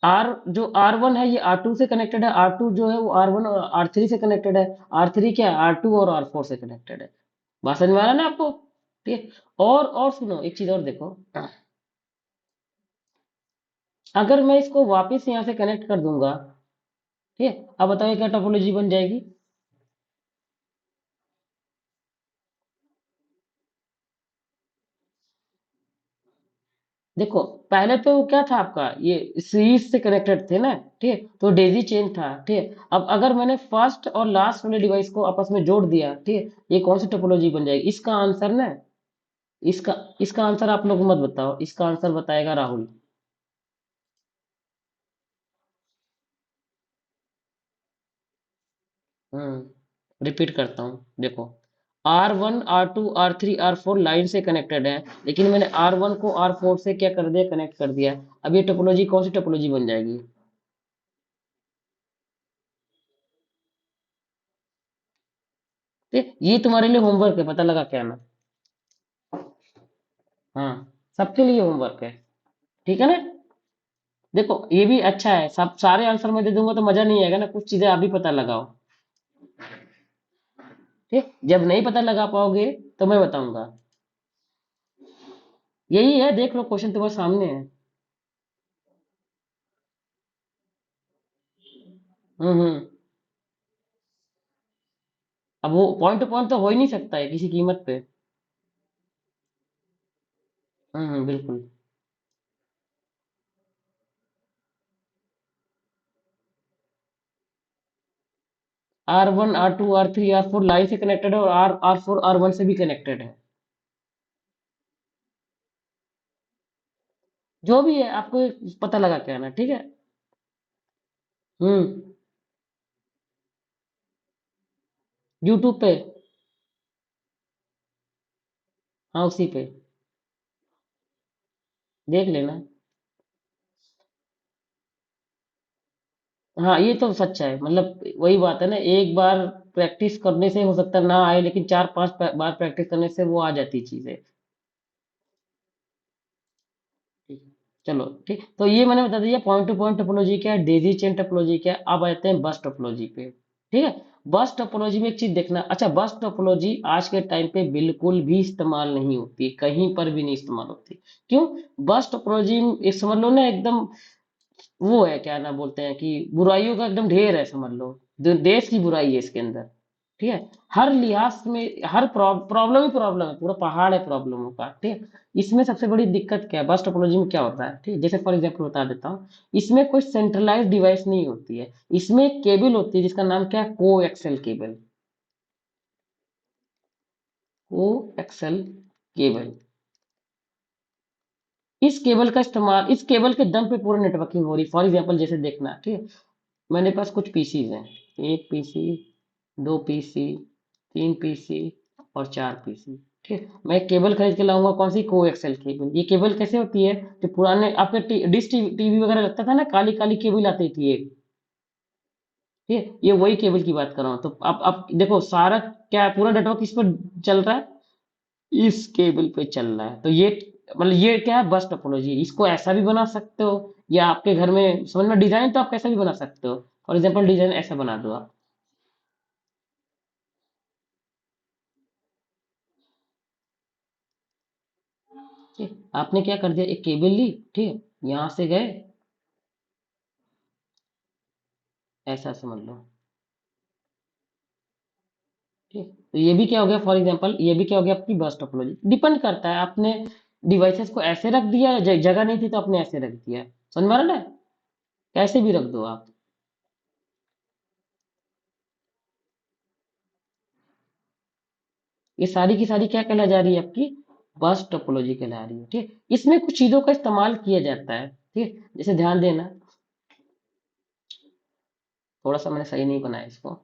Speaker 1: आर जो R1 है ये R2 से कनेक्टेड है, R2 जो है वो R1 और R3 से कनेक्टेड है, R3 क्या है, R2 और R4 से कनेक्टेड है। बात समझ में आ रहा है ना आपको, ठीक है। और सुनो एक चीज और देखो, अगर मैं इसको वापस यहाँ से कनेक्ट कर दूंगा, ठीक है, अब बताओ ये क्या टोपोलॉजी बन जाएगी। देखो, पहले तो क्या था आपका, ये सीरीज से कनेक्टेड थे ना, ठीक है, तो डेजी चेन था, ठीक है। अब अगर मैंने फर्स्ट और लास्ट वाले डिवाइस को आपस में जोड़ दिया, ठीक है, ये कौन सी टोपोलॉजी बन जाएगी, इसका आंसर ना, इसका इसका आंसर आप लोग मत बताओ, इसका आंसर बताएगा राहुल। रिपीट करता हूँ, देखो, R1 R2 R3 R4 line से कनेक्टेड है, लेकिन मैंने R1 को R4 से क्या कर दिया, कनेक्ट कर दिया। अब ये टोपोलॉजी कौन सी टोपोलॉजी बन जाएगी। ठीक, ये तुम्हारे लिए होमवर्क है, पता लगा क्या ना। हाँ, सबके लिए होमवर्क है, ठीक है ना। देखो ये भी अच्छा है, सब सारे आंसर मैं दे दूंगा तो मजा नहीं आएगा ना, कुछ चीजें आप भी पता लगाओ, ठीक। जब नहीं पता लगा पाओगे तो मैं बताऊंगा। यही है, देख लो क्वेश्चन तुम्हारे सामने है। हम्म। अब वो पॉइंट टू पॉइंट तो हो ही नहीं सकता है किसी कीमत पे। बिल्कुल। R1 R2 R3 R4 line से कनेक्टेड है और R4 R1 से भी कनेक्टेड है। जो भी है आपको पता लगा के आना, ठीक है। हम्म। यूट्यूब पे। हाँ, उसी पे देख लेना। हाँ, ये तो सच है, मतलब वही बात है ना, एक बार प्रैक्टिस करने से हो सकता है ना आए, लेकिन 4 5 बार प्रैक्टिस करने से वो आ जाती चीजें। ठीक है। चलो, ठीक, तो ये मैंने बता दिया पॉइंट टू पॉइंट टोपोलॉजी क्या है, डेजी चेन टोपोलॉजी क्या है। अब आते हैं बस टोपोलॉजी पे, ठीक है। बस टोपोलॉजी में एक चीज देखना, अच्छा बस टोपोलॉजी आज के टाइम पे बिल्कुल भी इस्तेमाल नहीं होती, कहीं पर भी नहीं इस्तेमाल होती। क्यों? बस टोपोलॉजी एक समझ लो ना एकदम वो है, क्या ना बोलते हैं कि बुराइयों का एकदम ढेर है, समझ लो देश की बुराई है इसके अंदर। ठीक है, हर लिहाज में हर प्रॉब्लम ही प्रॉब्लम है, पूरा पहाड़ है प्रॉब्लमों का। ठीक है, इसमें सबसे बड़ी दिक्कत क्या है, बस टोपोलॉजी में क्या होता है, ठीक है, जैसे फॉर एग्जाम्पल बता देता हूँ। इसमें कोई सेंट्रलाइज डिवाइस नहीं होती है, इसमें एक केबल होती है जिसका नाम क्या है, को एक्सेल केबल। को एक्सेल केबल, इस केबल का इस्तेमाल, इस केबल के दम पे पूरा नेटवर्किंग हो रही। फॉर एग्जाम्पल जैसे देखना, ठीक है, मेरे पास कुछ पीसीज हैं, एक पीसी, दो पीसी, तीन पीसी और चार पीसी। ठीक है, मैं केबल खरीद के लाऊंगा, कौन सी, को एक्सेल केबल। ये केबल कैसे होती है, जो पुराने आपके डिश टीवी वगैरह लगता था ना, काली काली केबल आती थी एक। ठीक है, ये वही केबल की बात कर रहा हूँ। तो अब देखो सारा क्या है, पूरा नेटवर्क इस पर चल रहा है, इस केबल पे चल रहा है। तो ये मतलब ये क्या है, बस टोपोलॉजी। इसको ऐसा भी बना सकते हो, या आपके घर में समझ में, डिजाइन तो आप कैसा भी बना सकते हो। फॉर एग्जाम्पल डिजाइन ऐसा बना दो आप। ठीक है, आपने क्या कर दिया, एक केबल ली, ठीक है, यहां से गए, ऐसा समझ लो। ठीक है, तो ये भी क्या हो गया, फॉर एग्जाम्पल ये भी क्या हो गया, आपकी बस टोपोलॉजी। डिपेंड करता है, आपने डिवाइसेस को ऐसे रख दिया, जगह नहीं थी तो आपने ऐसे रख दिया। समझ में आ रहा है, कैसे भी रख दो आप। ये सारी की सारी क्या कहला जा रही है, आपकी बस टोपोलॉजी कहला रही है। ठीक है, इसमें कुछ चीजों का इस्तेमाल किया जाता है। ठीक है, जैसे ध्यान देना, थोड़ा सा मैंने सही नहीं बनाया इसको।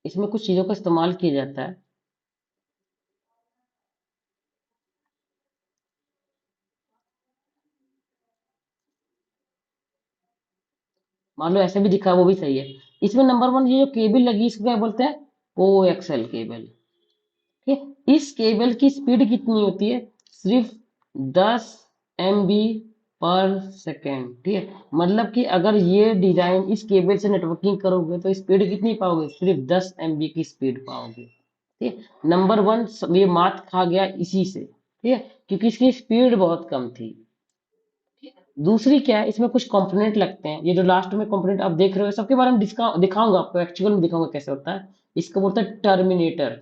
Speaker 1: इसमें कुछ चीजों का इस्तेमाल किया जाता है। मान लो ऐसे भी दिखा, वो भी सही है। इसमें नंबर वन, ये जो केबल लगी इसको क्या बोलते हैं, को एक्सएल केबल। ठीक है, इस केबल की स्पीड कितनी होती है, सिर्फ 10 MB पर सेकेंड। ठीक है, मतलब कि अगर ये डिजाइन इस केबल से नेटवर्किंग करोगे तो स्पीड कितनी पाओगे, सिर्फ 10 MB की स्पीड पाओगे। ठीक है, नंबर वन, ये मात खा गया इसी से। ठीक है, क्योंकि इसकी स्पीड बहुत कम थी। दूसरी क्या है, इसमें कुछ कंपोनेंट लगते हैं, ये जो लास्ट में कंपोनेंट आप देख रहे हो, सबके बारे में दिखाऊंगा आपको, एक्चुअल में दिखाऊंगा कैसे होता है। इसको बोलते हैं टर्मिनेटर।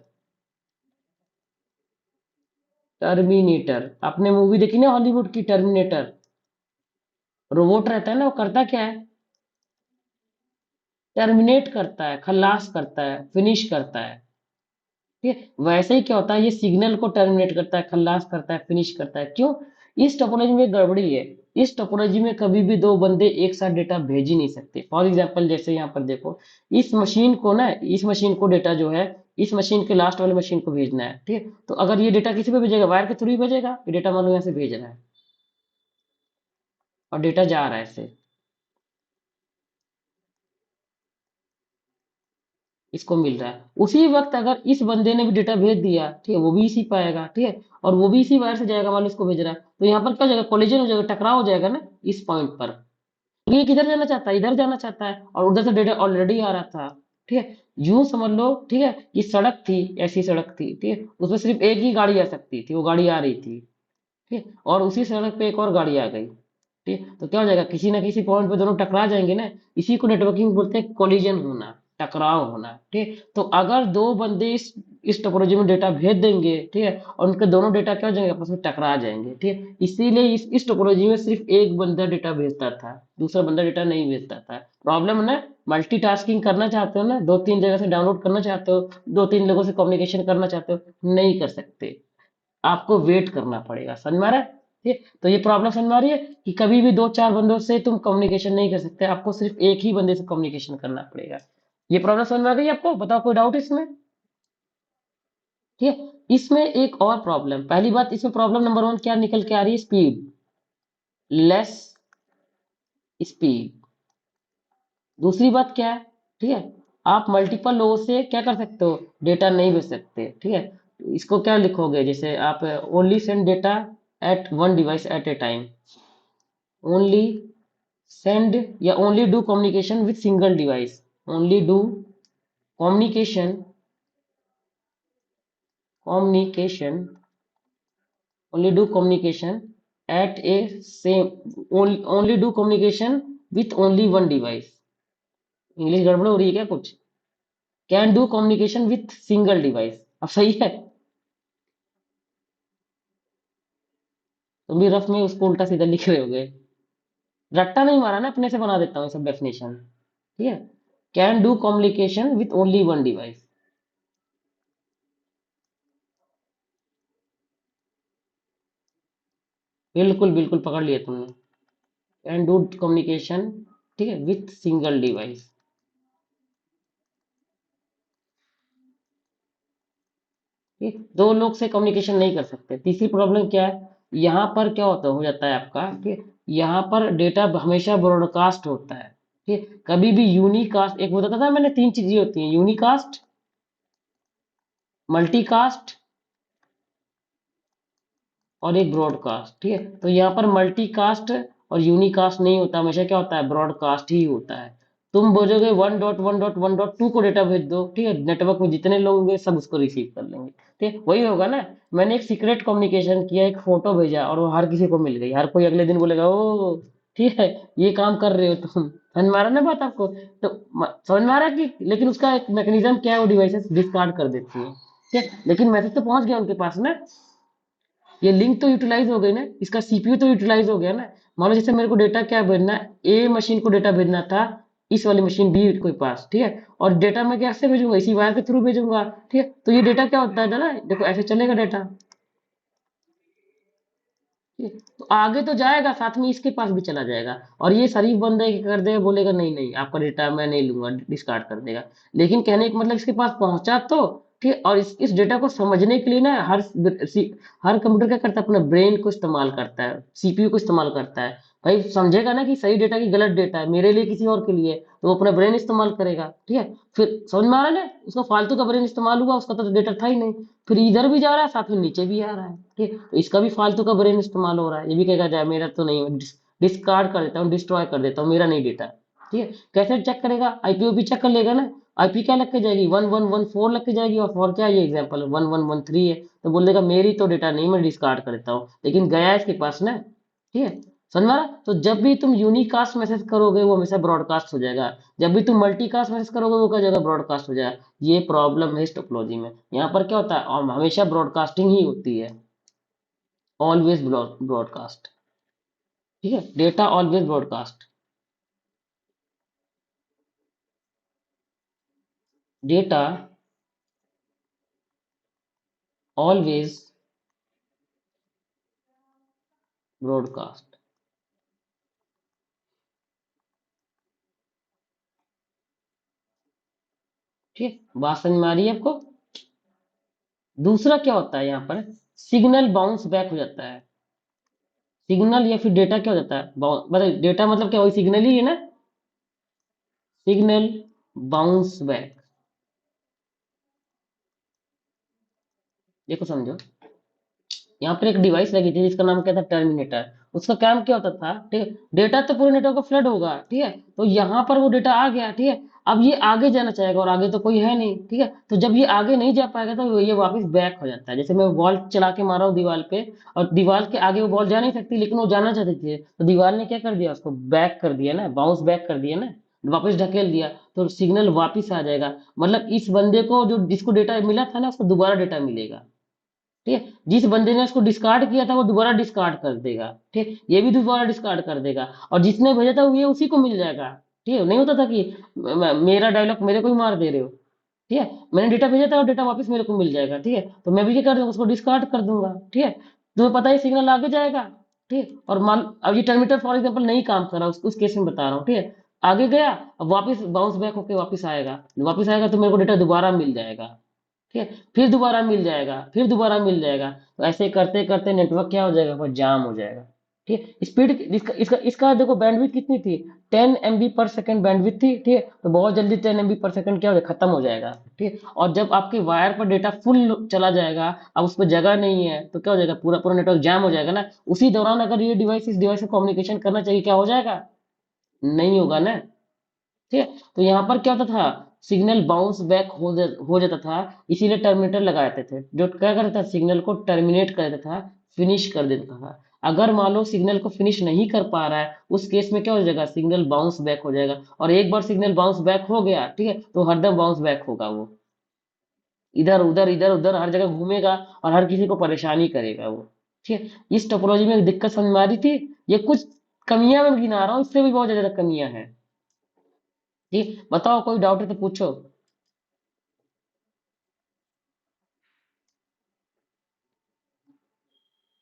Speaker 1: टर्मिनेटर, आपने मूवी देखी ना हॉलीवुड की, टर्मिनेटर। रोबोट रहता है ना, वो करता क्या है, टर्मिनेट करता है, खल्लास करता है, फिनिश करता है। ठीक है, वैसे ही क्या होता है, ये सिग्नल को टर्मिनेट करता है, खल्लास करता है, फिनिश करता है। क्यों? इस टोपोलॉजी में एक गड़बड़ी है। इस टोपोलॉजी में कभी भी दो बंदे एक साथ डेटा भेज ही नहीं सकते। फॉर एग्जाम्पल जैसे यहाँ पर देखो, इस मशीन को ना, इस मशीन को डेटा जो है, इस मशीन के लास्ट वाले मशीन को भेजना है। ठीक है, तो अगर ये डेटा किसी पे भेजेगा, वायर के थ्रू ही भेजेगा, ये डेटा मान लो यहाँ से भेज रहा है और डेटा जा रहा है ऐसे, इसको मिल रहा है। उसी वक्त अगर इस बंदे ने भी डेटा भेज दिया, ठीक है, वो भी इसी पाएगा। ठीक है, और वो भी इसी वायर से जाएगा, मान लो इसको भेज रहा है, तो यहाँ पर क्या हो जाएगा, कोलिजन हो जाएगा, टकराव हो जाएगा ना इस पॉइंट पर। तो ये किधर जाना चाहता है, इधर जाना चाहता है, और उधर से डेटा ऑलरेडी आ रहा था। ठीक है, यूं समझ लो। ठीक है, ये सड़क थी, ऐसी सड़क थी, ठीक है, उसमें सिर्फ एक ही गाड़ी आ सकती थी, वो गाड़ी आ रही थी। ठीक है, और उसी सड़क पे एक और गाड़ी आ गई। ठीक है, तो क्या हो जाएगा, किसी ना किसी पॉइंट पे दोनों टकरा जाएंगे ना। इसी को नेटवर्किंग बोलते हैं, कोलिजन होना, टकराव होना। ठीक है, तो अगर दो बंदे इस टोपोलॉजी में डेटा भेज देंगे, ठीक है, और उनके दोनों डेटा क्या हो जाएंगे, आपस में टकरा जाएंगे। ठीक है, इसीलिए इस टोपोलॉजी में सिर्फ एक बंदा डेटा भेजता था, दूसरा बंदा डेटा नहीं भेजता था। प्रॉब्लम है ना, मल्टीटास्किंग करना चाहते हो ना, दो तीन जगह से डाउनलोड करना चाहते हो, दो तीन लोगों से कम्युनिकेशन करना चाहते हो, नहीं कर सकते, आपको वेट करना पड़ेगा। समझ में आ रहा है? ठीक है? तो ये प्रॉब्लम समझ में आ रही है कि कभी भी दो चार बंदों से तुम कम्युनिकेशन नहीं कर सकते, आपको सिर्फ एक ही बंदे से कम्युनिकेशन करना पड़ेगा। ये प्रॉब्लम समझ में आ गई आपको, बताओ कोई डाउट इसमें? ठीक है, इसमें एक और प्रॉब्लम, पहली बात इसमें प्रॉब्लम नंबर वन क्या निकल के आ रही है, स्पीड, लेस स्पीड। दूसरी बात क्या है, ठीक है, आप मल्टीपल लोगों से क्या कर सकते हो, डेटा नहीं भेज सकते। ठीक है, इसको क्या लिखोगे, जैसे आप only send data at one device at a time, only send या only do communication with single device, only do communication, communication only do communication at a same, only do communication with only one device। English गड़बड़ हो रही है क्या कुछ? Can do communication with single device, अब सही है? तुम भी रफ में उसको उल्टा सीधा लिख रहे होगे। रट्टा नहीं मारा ना, अपने से बना देता हूँ सब डेफिनेशन। ठीक है, can do communication with only one device. बिल्कुल बिल्कुल पकड़ लिया तुमने, कैन डू कम्युनिकेशन, ठीक है, विथ सिंगल डिवाइस। ठीक, दो लोग से कम्युनिकेशन नहीं कर सकते। तीसरी प्रॉब्लम क्या है, यहाँ पर क्या होता हो जाता है आपका, ठीक, यहाँ पर डेटा हमेशा ब्रॉडकास्ट होता है। ठीक, कभी भी यूनिकास्ट, एक बताता था मैंने, तीन चीजें होती हैं, यूनिकास्ट, मल्टीकास्ट और एक ब्रॉडकास्ट। ठीक है, तो यहाँ पर मल्टीकास्ट और यूनिकास्ट नहीं होता, हमेशा क्या होता है, ब्रॉडकास्ट ही होता है। तुम बोलोगे 1.1.1.2 को डेटा भेज दो, ठीक है, नेटवर्क में जितने लोग होंगे सब उसको रिसीव कर लेंगे। ठीक है, वही होगा ना। मैंने एक सीक्रेट कम्युनिकेशन किया, एक फोटो भेजा और वो हर किसी को मिल गई, हर कोई अगले दिन बोलेगा ओ ठीक है ये काम कर रहे हो तुम। समझ में आ रहा ना बात आपको? तो समझ में आ रहा है कि, लेकिन उसका एक मैकेनिज्म क्या है, वो डिवाइसेस डिस्कार्ड कर देती है। ठीक है, लेकिन मैसेज तो पहुंच गया उनके पास ना, ये लिंक तो यूटिलाइज हो गई ना, इसका सीपीयू तो यूटिलाइज हो गया ना। मान लो जैसे मेरे को डेटा क्या भेजना है, ए मशीन को डेटा भेजना था इस वाली मशीन बी के पास, ठीक है, और डेटा मैं कैसे भेजूंगा, इसी वायर के थ्रू भेजूंगा। ठीक है, तो ये डेटा क्या होता है ना, देखो ऐसे चलेगा डेटा। तो आगे तो जाएगा, साथ में इसके पास भी चला जाएगा, और ये शरीफ बंदा क्या कर देगा, बोलेगा नहीं नहीं आपका डेटा मैं नहीं लूंगा, डिस्कार्ड कर देगा। लेकिन कहने का मतलब इसके पास पहुंचा तो, ठीक, और इस डेटा को समझने के लिए ना हर कंप्यूटर क्या करता है, अपना ब्रेन को इस्तेमाल करता है, सीपीयू को इस्तेमाल करता है। भाई समझेगा ना कि सही डेटा की गलत डेटा है, मेरे लिए किसी और के लिए, तो वो अपना ब्रेन इस्तेमाल करेगा। ठीक है, फिर समझ में आ रहा है ना, उसका फालतू का ब्रेन इस्तेमाल हुआ, उसका तो डेटा था ही नहीं, फिर इधर भी जा रहा है साथ में नीचे भी आ रहा है। ठीक है, तो इसका भी फालतू का ब्रेन इस्तेमाल हो रहा है, ये भी कहेगा जाए मेरा तो नहीं, डिस्कार्ड कर देता हूँ, डिस्ट्रॉय कर देता हूँ, मेरा नहीं डेटा। ठीक है, कैसे चेक करेगा, आईपी चेक कर लेगा ना। आईपी क्या लग के जाएगी, 1114 लग के जाएगी, और फॉर क्या, ये एग्जाम्पल 1113 है, तो बोल देगा मेरी तो डेटा नहीं, मैं डिस्कार्ड कर देता हूँ, लेकिन गया इसके पास ना। ठीक है, समझ में आ रहा? तो जब भी तुम यूनिकास्ट मैसेज करोगे वो हमेशा ब्रॉडकास्ट हो जाएगा, जब भी तुम मल्टीकास्ट मैसेज करोगे वो क्या हो जाएगा, ब्रॉडकास्ट हो जाएगा। ये प्रॉब्लम है इस टोपोलॉजी में, यहाँ पर क्या होता है, और हमेशा ब्रॉडकास्टिंग ही होती है, ऑलवेज ब्रॉडकास्ट। ठीक है, data always broadcast, data always broadcast. ठीक है, बात समझ में आ रही है आपको? दूसरा क्या होता है, यहाँ पर सिग्नल बाउंस बैक हो जाता है, सिग्नल या फिर डेटा क्या हो जाता है, मतलब डेटा मतलब क्या, वही सिग्नल ही है ना, सिग्नल बाउंस बैक। देखो समझो, यहाँ पर एक डिवाइस लगी थी जिसका नाम क्या था, टर्मिनेटर। उसका काम क्या होता था, ठीक है, डेटा तो पूरे नेटवर्क को फ्लड होगा, ठीक है, तो यहाँ पर वो डेटा आ गया, ठीक है, अब ये आगे जाना चाहेगा और आगे तो कोई है नहीं, ठीक है, तो जब ये आगे नहीं जा पाएगा तो ये वापस बैक हो जाता है। जैसे मैं बॉल चला के मारा हूँ दीवार पे, और दीवार के आगे वो बॉल जा नहीं सकती, लेकिन वो जाना चाहती थी, तो दीवार ने क्या कर दिया, उसको बैक कर दिया ना, बाउंस बैक कर दिया ना, वापस ढकेल दिया, तो सिग्नल वापिस आ जाएगा। मतलब इस बंदे को जो जिसको डेटा मिला था ना, उसको दोबारा डेटा मिलेगा। ठीक है, जिस बंदे ने उसको डिस्कार्ड किया था वो दोबारा डिस्कार्ड कर देगा, ठीक है, ये भी दोबारा डिस्कार्ड कर देगा, और जिसने भेजा था ये उसी को मिल जाएगा। ठीक है, नहीं होता था कि मेरा डायलॉग मेरे को ही मार दे रहे हो। ठीक है, मैंने डेटा भेजा था और डेटा वापस मेरे को मिल जाएगा, ठीक है, तो मैं भी क्या कर दूंगा, उसको डिस्कार्ड कर दूंगा। ठीक है, तुम्हें पता है सिग्नल आगे जाएगा। ठीक है, और मान अब ये टर्मिनेटर फॉर एग्जाम्पल नहीं काम कर रहा, उस केस में बता रहा हूँ, ठीक है, आगे गया, अब वापस बाउंस बैक होके वापस आएगा, वापस आएगा तो मेरे को डेटा दोबारा मिल जाएगा। ठीक है, फिर दोबारा मिल जाएगा, फिर दोबारा मिल जाएगा, तो ऐसे करते करते नेटवर्क क्या हो जाएगा, वो जाम हो जाएगा। ठीक है। स्पीड इसका इसका इसका देखो बैंडविड्थ कितनी थी, 10 MB/सेकंड बैंडविड्थ थी। ठीक है, तो बहुत जल्दी 10 MB/सेकंड क्या हो जाएगा, खत्म हो जाएगा। ठीक है, और जब आपके वायर पर डेटा फुल चला जाएगा, अब उस पर जगह नहीं है तो क्या हो जाएगा, पूरा पूरा नेटवर्क जाम हो जाएगा ना। उसी दौरान अगर ये डिवाइस इस डिवाइस से कम्युनिकेशन करना चाहिए, क्या हो जाएगा, नहीं होगा ना। ठीक है, तो यहाँ पर क्या होता था, सिग्नल बाउंस बैक हो जाता था। इसीलिए टर्मिनेटर लगा देते थे, जो क्या करता था, सिग्नल को टर्मिनेट कर देता था, फिनिश कर देता था। अगर मान लो सिग्नल को फिनिश नहीं कर पा रहा है, उस केस में क्या हो जाएगा, सिग्नल बाउंस बैक हो जाएगा। और एक बार सिग्नल बाउंस बैक हो गया, ठीक है, तो हरदम बाउंस बैक होगा वो, इधर उधर हर जगह घूमेगा और हर किसी को परेशानी करेगा वो। ठीक है, इस टोपोलॉजी में एक दिक्कत समझ में आ रही थी। ये कुछ कमियां मैं गिना रहा हूँ, इससे भी बहुत ज्यादा कमियां हैं। ठीक, बताओ, कोई डाउट है तो पूछो।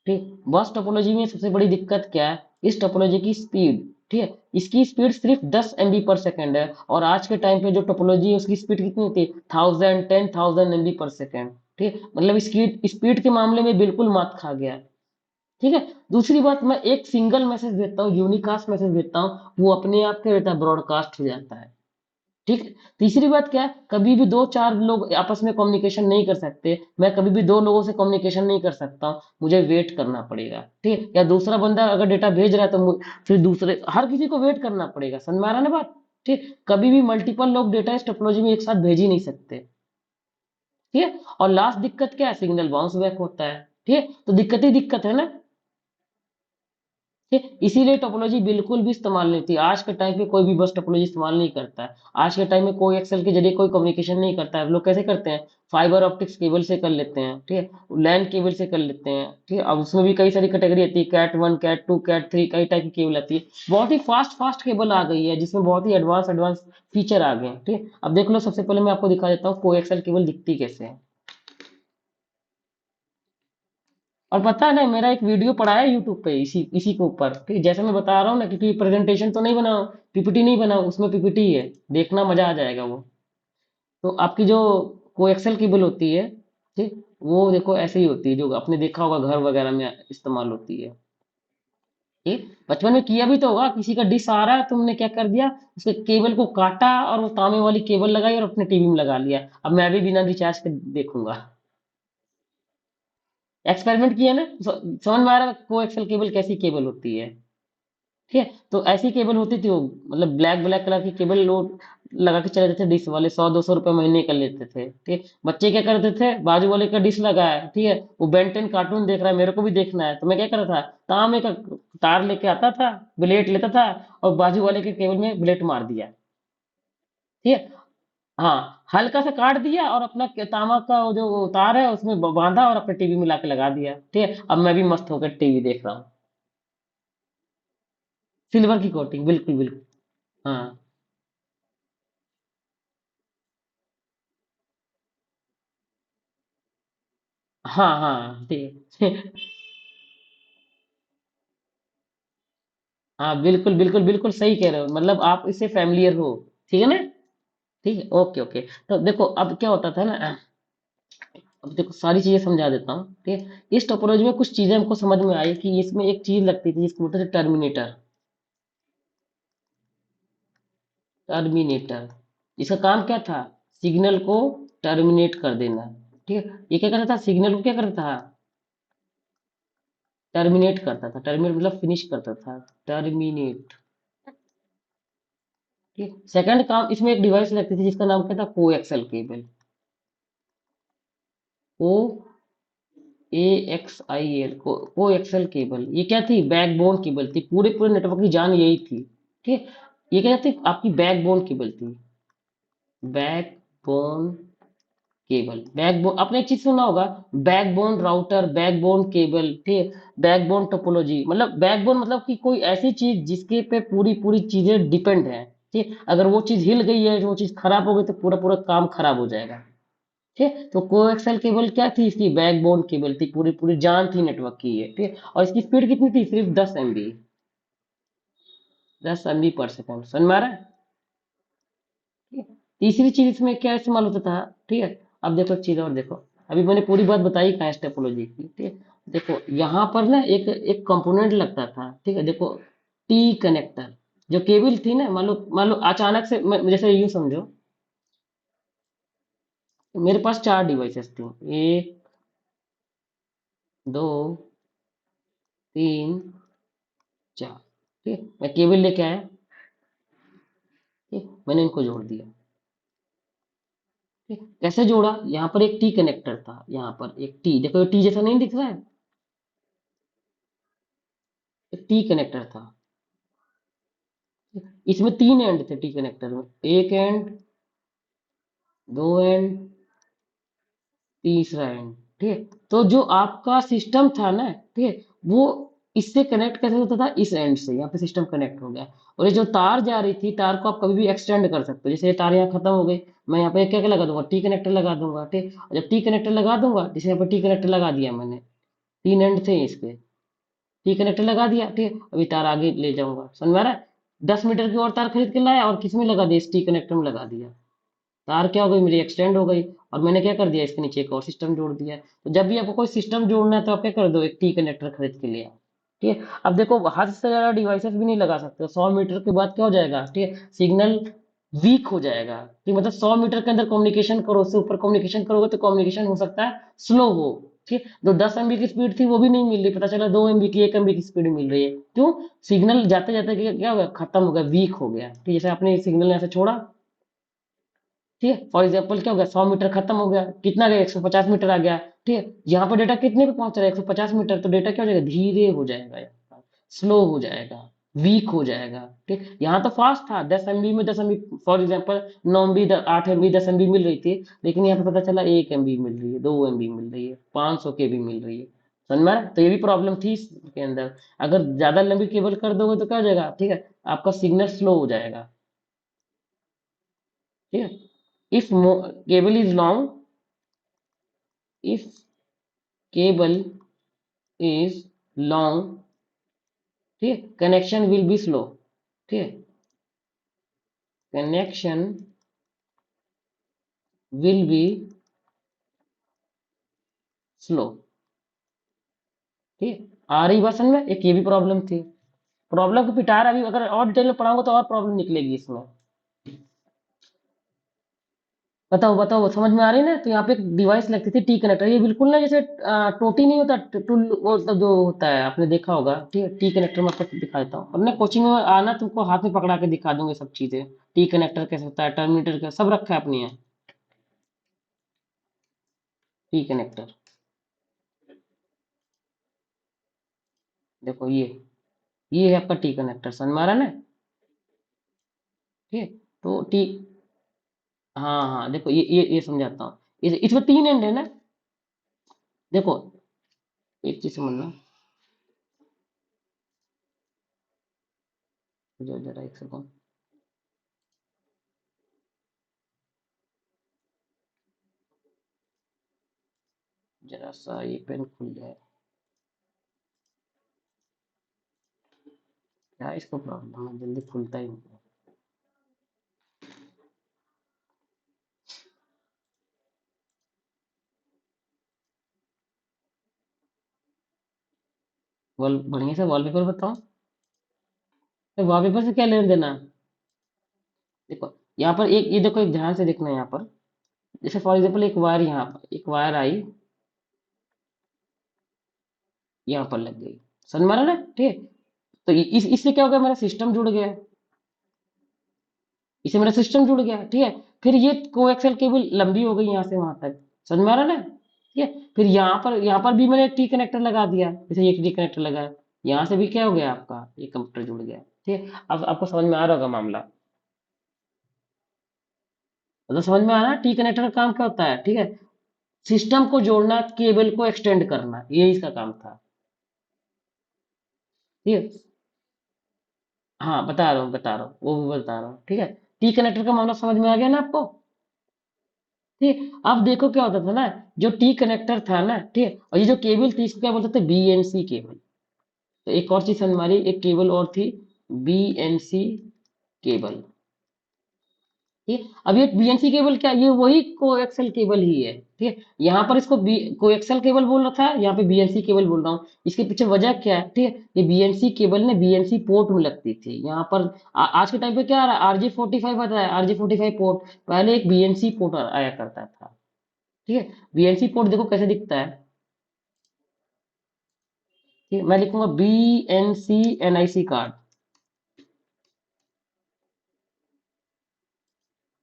Speaker 1: ठीक, बस टोपोलॉजी में सबसे बड़ी दिक्कत क्या है, इस टोपोलॉजी की स्पीड। ठीक है, इसकी स्पीड सिर्फ 10 MB/सेकंड है, और आज के टाइम पे जो टोपोलॉजी है उसकी स्पीड कितनी होती है, 1000 10,000 MB/सेकंड। ठीक है, मतलब स्पीड स्पीड के मामले में बिल्कुल मात खा गया। ठीक है, दूसरी बात, मैं एक सिंगल मैसेज भेजता हूँ, यूनिकास्ट मैसेज भेजता हूँ, वो अपने आप क्या रहता है, ब्रॉडकास्ट हो जाता है। ठीक है, तीसरी बात क्या है, कभी भी दो चार लोग आपस में कम्युनिकेशन नहीं कर सकते, मैं कभी भी दो लोगों से कम्युनिकेशन नहीं कर सकता हूँ, मुझे वेट करना पड़ेगा। ठीक है, या दूसरा बंदा अगर डेटा भेज रहा है तो फिर दूसरे हर किसी को वेट करना पड़ेगा, समझ में आ रहा है ना बात। ठीक, कभी भी मल्टीपल लोग डेटा इस टोपोलॉजी में एक साथ भेज ही नहीं सकते। ठीक है, और लास्ट दिक्कत क्या है, सिग्नल बाउंस बैक होता है। ठीक है, तो दिक्कत ही दिक्कत है ना। ठीक है, इसीलिए टोपोलॉजी बिल्कुल भी इस्तेमाल नहीं थी। आज के टाइम पे कोई भी बस टोपोलॉजी इस्तेमाल नहीं करता है। आज के टाइम में कोई एक्सेल के जरिए कोई कम्युनिकेशन नहीं करता है। लोग कैसे करते हैं, फाइबर ऑप्टिक्स केबल से कर लेते हैं। ठीक है, लैन केबल से कर लेते हैं। ठीक है, अब उसमें भी कई सारी कैटेगरी आती है, कैट 1 कैट 2 कैट 3, कई टाइप की केबल आती है। बहुत ही फास्ट फास्ट केबल आ गई है, जिसमें बहुत ही एडवांस एडवांस फीचर आ गए हैं। ठीक है, अब देख लो, सबसे पहले मैं आपको दिखा देता हूँ को एक्सेल केबल दिखती कैसे है। और पता है ना, मेरा एक वीडियो पड़ा है यूट्यूब पे इसी इसी के ऊपर। ठीक, जैसे मैं बता रहा हूँ ना कि प्रेजेंटेशन तो नहीं बनाओ, पीपीटी नहीं बनाओ, उसमें पीपीटी है, देखना मजा आ जाएगा वो। तो आपकी जो कोएक्सेल केबल होती है, ठीक, वो देखो ऐसे ही होती है, जो आपने देखा होगा घर वगैरह में इस्तेमाल होती है। ठीक, बचपन में किया भी तो होगा, किसी का डिश आ रहा है, तुमने क्या कर दिया, उसके केबल को काटा और वो तांबे वाली केबल लगाई और अपने टीवी में लगा लिया, अब मैं भी बिना रिचार्ज के देखूंगा। एक्सपेरिमेंट किया ना, समझ में आ रहा है कोएक्सेल केबल कैसी केबल होती है। ठीक है, तो ऐसी केबल होती थी वो, मतलब ब्लैक ब्लैक कलर की केबल लोग लगा के चले जाते थे, डिश वाले 100 200 रुपए महीने का लेते थे। ठीक है, बच्चे क्या करते थे, बाजू वाले का डिश लगा है, ठीक है, वो बेंटेन कार्टून देख रहा है, मेरे को भी देखना है, तो मैं क्या करता था, तांबे का तार लेके आता था, ब्लेड लेता था, और बाजू वाले के केबल में ब्लेड मार दिया। ठीक है, हाँ, हल्का सा काट दिया और अपना तांबा का वो जो तार है उसमें बांधा और अपने टीवी में लाके लगा दिया। ठीक है, अब मैं भी मस्त होकर टीवी देख रहा हूँ। सिल्वर की कोटिंग, बिल्कुल बिल्कुल। हाँ हाँ हाँ, ठीक। हाँ, बिल्कुल बिल्कुल बिल्कुल सही कह रहे हो, मतलब आप इससे फैमिलियर हो। ठीक है ना। ठीक है, ओके ओके। तो देखो अब क्या होता था ना, अब देखो सारी चीजें समझा देता हूँ। ठीक है, इस टोपोलॉजी में कुछ चीजें हमको समझ में आई कि इसमें एक चीज लगती थी जिसको बोलते थे टर्मिनेटर। टर्मिनेटर, इसका काम क्या था, सिग्नल को टर्मिनेट कर देना। ठीक है, ये क्या करता था, सिग्नल को क्या करता था, टर्मिनेट करता था। टर्मिनेट मतलब फिनिश करता था, टर्मिनेट। ठीक, सेकंड काम, इसमें एक डिवाइस लगती थी जिसका नाम क्या था, coaxial cable. O A X I L, coaxial cable, ये क्या थी, बैकबोन केबल थी, पूरे पूरे नेटवर्क की जान यही थी। ठीक है, ये क्या थी, आपकी बैकबोन केबल थी, बैकबोन केबल। बैकबोन, आपने एक चीज सुना होगा, बैकबोन राउटर, बैकबोन केबल। ठीक है, बैकबोन टोपोलॉजी, मतलब बैकबोन मतलब कि कोई ऐसी चीज जिसके पे पूरी पूरी चीजें डिपेंड है। ठीक, अगर वो चीज हिल गई है, वो चीज खराब हो गई, तो पूरा पूरा काम खराब हो जाएगा। ठीक है, तो कोएक्सल केबल क्या थी, इसकी बैकबोन केबल थी, पूरी पूरी जान थी नेटवर्क की ये। ठीक है, और इसकी स्पीड कितनी थी, सिर्फ 10 MB, 10 MB/सेकंड, समझ में आ रहा है। ठीक है, तीसरी चीज इसमें क्या इस्तेमाल होता था। ठीक है, अब देखो एक चीज और देखो, अभी मैंने पूरी बात बताई कहाँ टोपोलॉजी की। ठीक है, देखो यहाँ पर ना एक एक कंपोनेंट लगता था, ठीक है, देखो टी कनेक्टर। जो केबल थी ना, मान लो अचानक से जैसे यूं समझो, मेरे पास चार डिवाइसेस थी, एक, दो, तीन, चार। ठीक है, मैं केबल लेके आया, ठीक, मैंने इनको जोड़ दिया। ठीक, कैसे जोड़ा? यहाँ पर एक टी कनेक्टर था, यहाँ पर एक टी, देखो टी जैसा नहीं दिख रहा है, एक टी कनेक्टर था। इसमें तीन एंड थे टी कनेक्टर में, एक एंड, दो एंड, तीसरा एंड। ठीक है, तो जो आपका सिस्टम था ना, ठीक है, वो इससे कनेक्ट कैसे होता था? इस एंड से यहाँ पे सिस्टम कनेक्ट हो गया। और ये जो तार जा रही थी, तार को आप कभी भी एक्सटेंड कर सकते हो। जैसे ये तार यहाँ खत्म हो गई, मैं यहाँ पे क्या क्या लगा दूंगा? टी कनेक्टर लगा दूंगा। ठीक, और जब टी कनेक्टर लगा दूंगा, जैसे यहाँ पे टी कनेक्टर लगा दिया मैंने, तीन एंड थे इसके, टी कनेक्टर लगा दिया, ठीक है, अभी तार आगे ले जाऊंगा, समझ में आ रहा है? 10 मीटर की और तार खरीद के लाया और किस में लगा दिया? इस टी कनेक्टर में लगा दिया। तार क्या हो गई मेरी? एक्सटेंड हो गई। और मैंने क्या कर दिया? इसके नीचे एक और सिस्टम जोड़ दिया। तो जब भी आपको कोई सिस्टम जोड़ना है तो आप क्या कर दो? एक टी कनेक्टर खरीद के लिया। ठीक है, अब देखो हद से ज्यादा डिवाइसेस भी नहीं लगा सकते, 100 मीटर के बाद क्या हो जाएगा? ठीक है, सिग्नल वीक हो जाएगा। कि मतलब 100 मीटर के अंदर कम्युनिकेशन करो, उससे ऊपर कम्युनिकेशन करोगे तो कम्युनिकेशन हो सकता है स्लो हो। ठीक है, तो 10 MB की स्पीड थी वो भी नहीं मिल रही, पता चला 2 MB की, 1 MB की स्पीड मिल रही है। क्यों? सिग्नल जाते जाते क्या क्या हो गया? खत्म हो गया, वीक हो गया। ठीक, जैसे आपने सिग्नल यहाँ से छोड़ा, ठीक है, फॉर एग्जाम्पल क्या हो गया? 100 मीटर खत्म हो गया, कितना गया? 150 मीटर आ गया। ठीक है, यहाँ पर डेटा कितने पे पहुंच रहा है? 150 मीटर, तो डेटा क्या हो जाएगा? धीरे हो जाएगा, स्लो हो जाएगा, वीक हो जाएगा। ठीक, यहाँ तो फास्ट था, 10 MB में 10 MB, for example 9 MB, 8 MB, 10 MB मिल रही थी, लेकिन यहाँ पे पता चला 1 MB मिल रही है, 2 MB मिल रही है, 500 KB मिल रही है। समझ में आ रहा है? तो ये भी प्रॉब्लम थी इसके अंदर। अगर ज्यादा लंबी केबल कर दोगे तो क्या हो जाएगा? ठीक है, आपका सिग्नल स्लो हो जाएगा। ठीक है, if cable is long, if cable is long, ठीक है, कनेक्शन विल बी स्लो। ठीक है, कनेक्शन विल बी स्लो। ठीक है, आ रही बात समझ में? एक ये भी प्रॉब्लम थी। प्रॉब्लम को पिटारा अभी अगर और डिटेल में पढ़ाऊंगा तो और प्रॉब्लम निकलेगी इसमें। बताओ बताओ, समझ में आ रही है ना? तो यहाँ पे एक डिवाइस लगती थी टी कनेक्टर, ये बिल्कुल ना जैसे टोटी नहीं होता, टुल वो मतलब जो होता है, आपने देखा होगा। ठीक है, टी कनेक्टर मैं आपको दिखा देता हूँ, और ना कोचिंग में आना तुमको हाथ में पकड़ा के दिखा दूंगे सब चीजें। टी कनेक्टर कैसे होता है, टर्मिनेटर का सब रखा है अपने यहाँ। टी कनेक्टर, देखो ये है आपका टी कनेक्टर, समझ में आ रहा है ना? ठीक है, तो टी, हाँ हाँ, देखो ये समझाता हूँ। इसमें तीन एंड है ना, देखो एक चीज समझना, जरा एक सेकंड, जरा सा ये पेन खुल जाए, क्या इसको प्रॉब्लम है, जल्दी खुलता ही नहीं। वॉल बढ़िया से वॉलपेपर बताओ, वॉलपेपर से क्या लेना देना? देखो यहाँ पर एक, ये देखो एक ध्यान से देखना यहाँ पर, जैसे फॉर एग्जाम्पल एक वायर, यहाँ पर एक वायर आई, यहाँ पर लग गई, समझ में आ रहा है ना? ठीक है, तो इससे क्या हो गया? मेरा सिस्टम जुड़ गया, इससे मेरा सिस्टम जुड़ गया। ठीक है, फिर ये कोएक्सियल केबल लंबी हो गई यहाँ से वहां तक, समझ में आ रहा है ना? ठीक है, फिर यहाँ पर भी मैंने एक टी कनेक्टर लगा दिया, जैसे ये टी कनेक्टर लगाया, यहाँ से भी क्या हो गया? आपका ये कंप्यूटर जुड़ गया। ठीक है, अब आपको समझ में आ रहा होगा मामला, मतलब समझ में आ रहा है टी कनेक्टर का काम क्या होता है? ठीक है, सिस्टम को जोड़ना, केबल को एक्सटेंड करना, ये इसका काम था। ठीक है, हाँ बता रहा हूँ वो भी बता रहा हूँ। ठीक है, टी कनेक्टर का मामला समझ में आ गया ना आपको? ठीक है, अब देखो क्या होता था ना, जो टी कनेक्टर था ना, ठीक है, और ये जो केबल थी इसको क्या बोलते थे? BNC cable. तो एक और चीज हमारी एक केबल और थी, बीएनसी केबल। ठीक है, अब ये बीएनसी केबल क्या, ये वही कोएक्सियल केबल ही है। ठीक है। यहाँ पर इसको कोएक्सल केबल बोल रहा था, यहाँ पे बीएनसी केबल बोल रहा हूँ। इसके पीछे वजह क्या है? ठीक है, ये बीएनसी केबल ने बीएनसी पोर्ट में लगती थी। यहाँ पर आज के टाइम पे क्या आ रहा है? RJ45 आता है, RJ45 पोर्ट। पहले एक बीएनसी पोर्ट आया करता था। ठीक है, बीएनसी पोर्ट देखो कैसे दिखता है। ठीक है, मैं लिखूंगा BNC NIC कार्ड।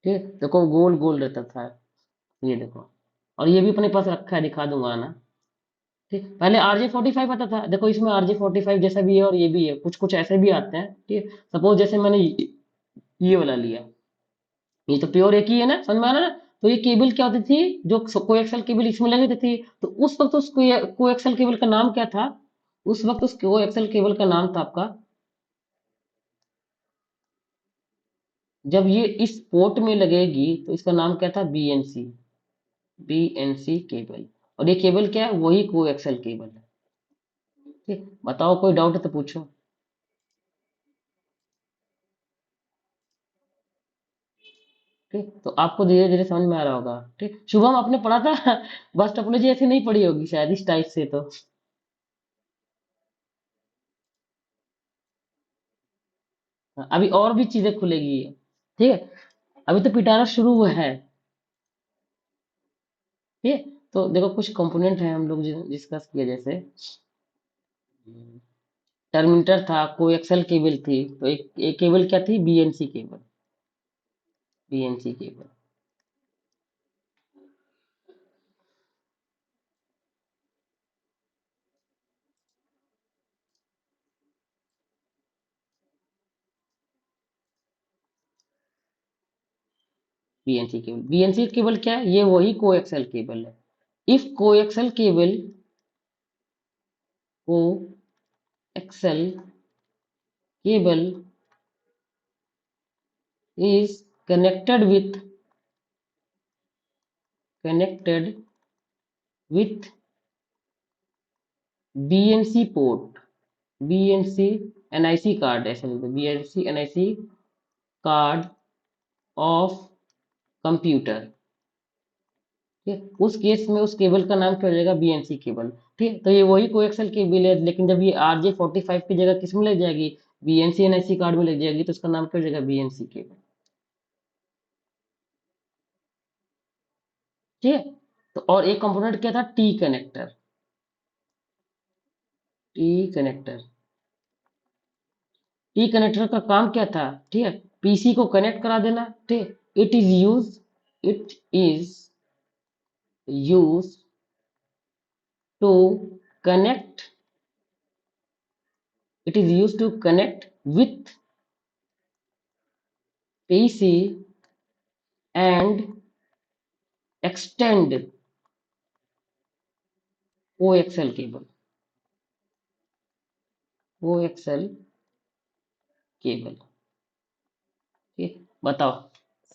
Speaker 1: ठीक है, देखो गोल गोल रहता था, ये देखो। और ये भी अपने पास रखा है, दिखा दूंगा ना। ठीक, पहले RJ45 आता था, देखो इसमें RJ45 जैसा भी है और ये भी है, कुछ कुछ ऐसे भी आते हैं। ठीक है, सपोज जैसे मैंने ये वाला लिया, ये तो प्योर एक ही है ना, समझ में आ रहा है ना? तो ये केबल क्या होती थी, जो कोएक्सल केबल इसमें लगी थी, तो उस वक्त उस कोएक्सल केबल का नाम क्या था? उस वक्त उस कोएक्सल केबल का नाम था आपका, जब ये इस पोर्ट में लगेगी तो इसका नाम क्या था? बीएनसी। BNC cable. और ये केबल क्या है? वही कोएक्सल केबल है। ठीक, बताओ कोई डाउट है तो पूछो। ठीक, तो आपको धीरे धीरे समझ में आ रहा होगा। ठीक, शुभम आपने पढ़ा था बस टोपोलॉजी ऐसे नहीं पढ़ी होगी शायद इस टाइप से तो। हाँ, अभी और भी चीजें खुलेगी। ठीक है, अभी तो पिटारा शुरू हुआ है। ठीक है, तो देखो कुछ कंपोनेंट है हम लोग डिस्कस किए, जैसे टर्मिनेटर था, कोएक्सल केबल थी, तो एक केबल क्या थी? BNC cable. BNC cable. BNC cable, BNC cable क्या है? ये वही कोएक्सल केबल है। If coaxial cable, coaxial cable is connected with BNC port, BNC NIC card, ऐसे लिखो BNC NIC card of computer. ठीक, उस केस में उस केबल का नाम क्या हो जाएगा? BNC cable. ठीक, तो ये वही कोएक्सल केबल है, लेकिन जब ये RJ45 की जगह किस में लग जाएगी? बीएनसी NIC कार्ड में लग जाएगी, तो उसका नाम क्या हो जाएगा? BNC cable. ठीक है, तो और एक कंपोनेंट क्या था? T connector. T connector, T connector का काम क्या था? ठीक है, पीसी को कनेक्ट करा देना। ठीक, it is use to connect it is used to connect with PC and extend coaxial cable, coaxial cable। ठीक, बताओ।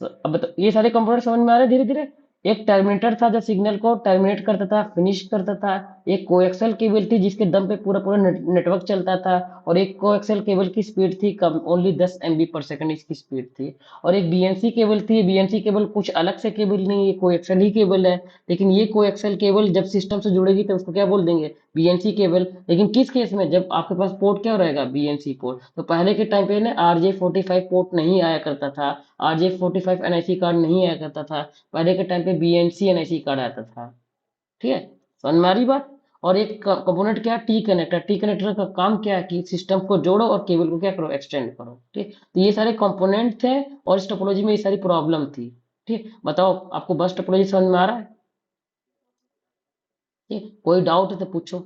Speaker 1: अब बताओ, ये सारे कंपोनेंट समझ में आ रहे हैं धीरे धीरे? एक टर्मिनेटर था जो सिग्नल को टर्मिनेट करता था, फिनिश करता था। एक कोएक्सल केबल थी जिसके दम पे पूरा पूरा नेटवर्क चलता था। और एक कोएक्सल केबल की स्पीड थी कम, ओनली 10 MB/सेकंड इसकी स्पीड थी। और एक बीएनसी केबल थी, बीएनसी केबल कुछ अलग से केबल नहीं, ये कोएक्सल ही केबल है। लेकिन ये कोएक्सल केबल जब सिस्टम से जुड़ेगी तो उसको क्या बोल देंगे? BNC cable. लेकिन किस केस में? जब आपके पास पोर्ट क्या रहेगा? BNC port. तो पहले के टाइम पे ना RJ45 पोर्ट नहीं आया करता था, RJ45 NIC कार्ड नहीं आया करता था। पहले के टाइम पे BNC NIC कार्ड आता था। ठीक है, समझ में आ रही बात? और एक कंपोनेंट क्या है? T connector. टी कनेक्टर का काम क्या है? कि सिस्टम को जोड़ो और केबल को क्या करो? एक्सटेंड करो। ठीक, तो ये सारे कंपोनेंट थे और इस टोपोलॉजी में ये सारी प्रॉब्लम थी। ठीक, बताओ आपको बस टोपोलॉजी समझ में आ रहा है? ठीक, कोई डाउट है तो पूछो।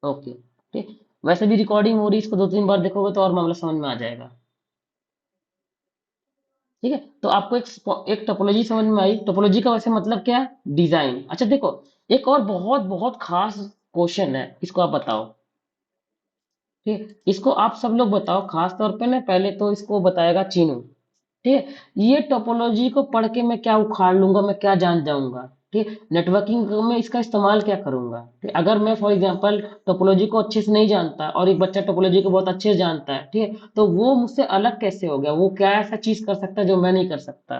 Speaker 1: ओके। ठीक, वैसे भी रिकॉर्डिंग हो रही है, इसको 2-3 बार देखोगे तो और मामला समझ में आ जाएगा। ठीक है, तो आपको एक टोपोलॉजी समझ में आई। टोपोलॉजी का वैसे मतलब क्या है? डिजाइन। अच्छा देखो, एक और बहुत बहुत खास क्वेश्चन है, इसको आप बताओ। ठीक, इसको आप सब लोग बताओ, खास तौर पे ना पहले तो इसको बताएगा चीनू। ठीक है, ये टोपोलॉजी को पढ़ के मैं क्या उखाड़ लूंगा, मैं क्या जान जाऊंगा? ठीक, नेटवर्किंग में इसका इस्तेमाल क्या करूंगा? ठीक, अगर मैं फॉर एग्जांपल टोपोलॉजी को अच्छे से नहीं जानता और एक बच्चा टोपोलॉजी को बहुत अच्छे से जानता है, ठीक है, तो वो मुझसे अलग कैसे हो गया? वो क्या ऐसा चीज कर सकता है जो मैं नहीं कर सकता?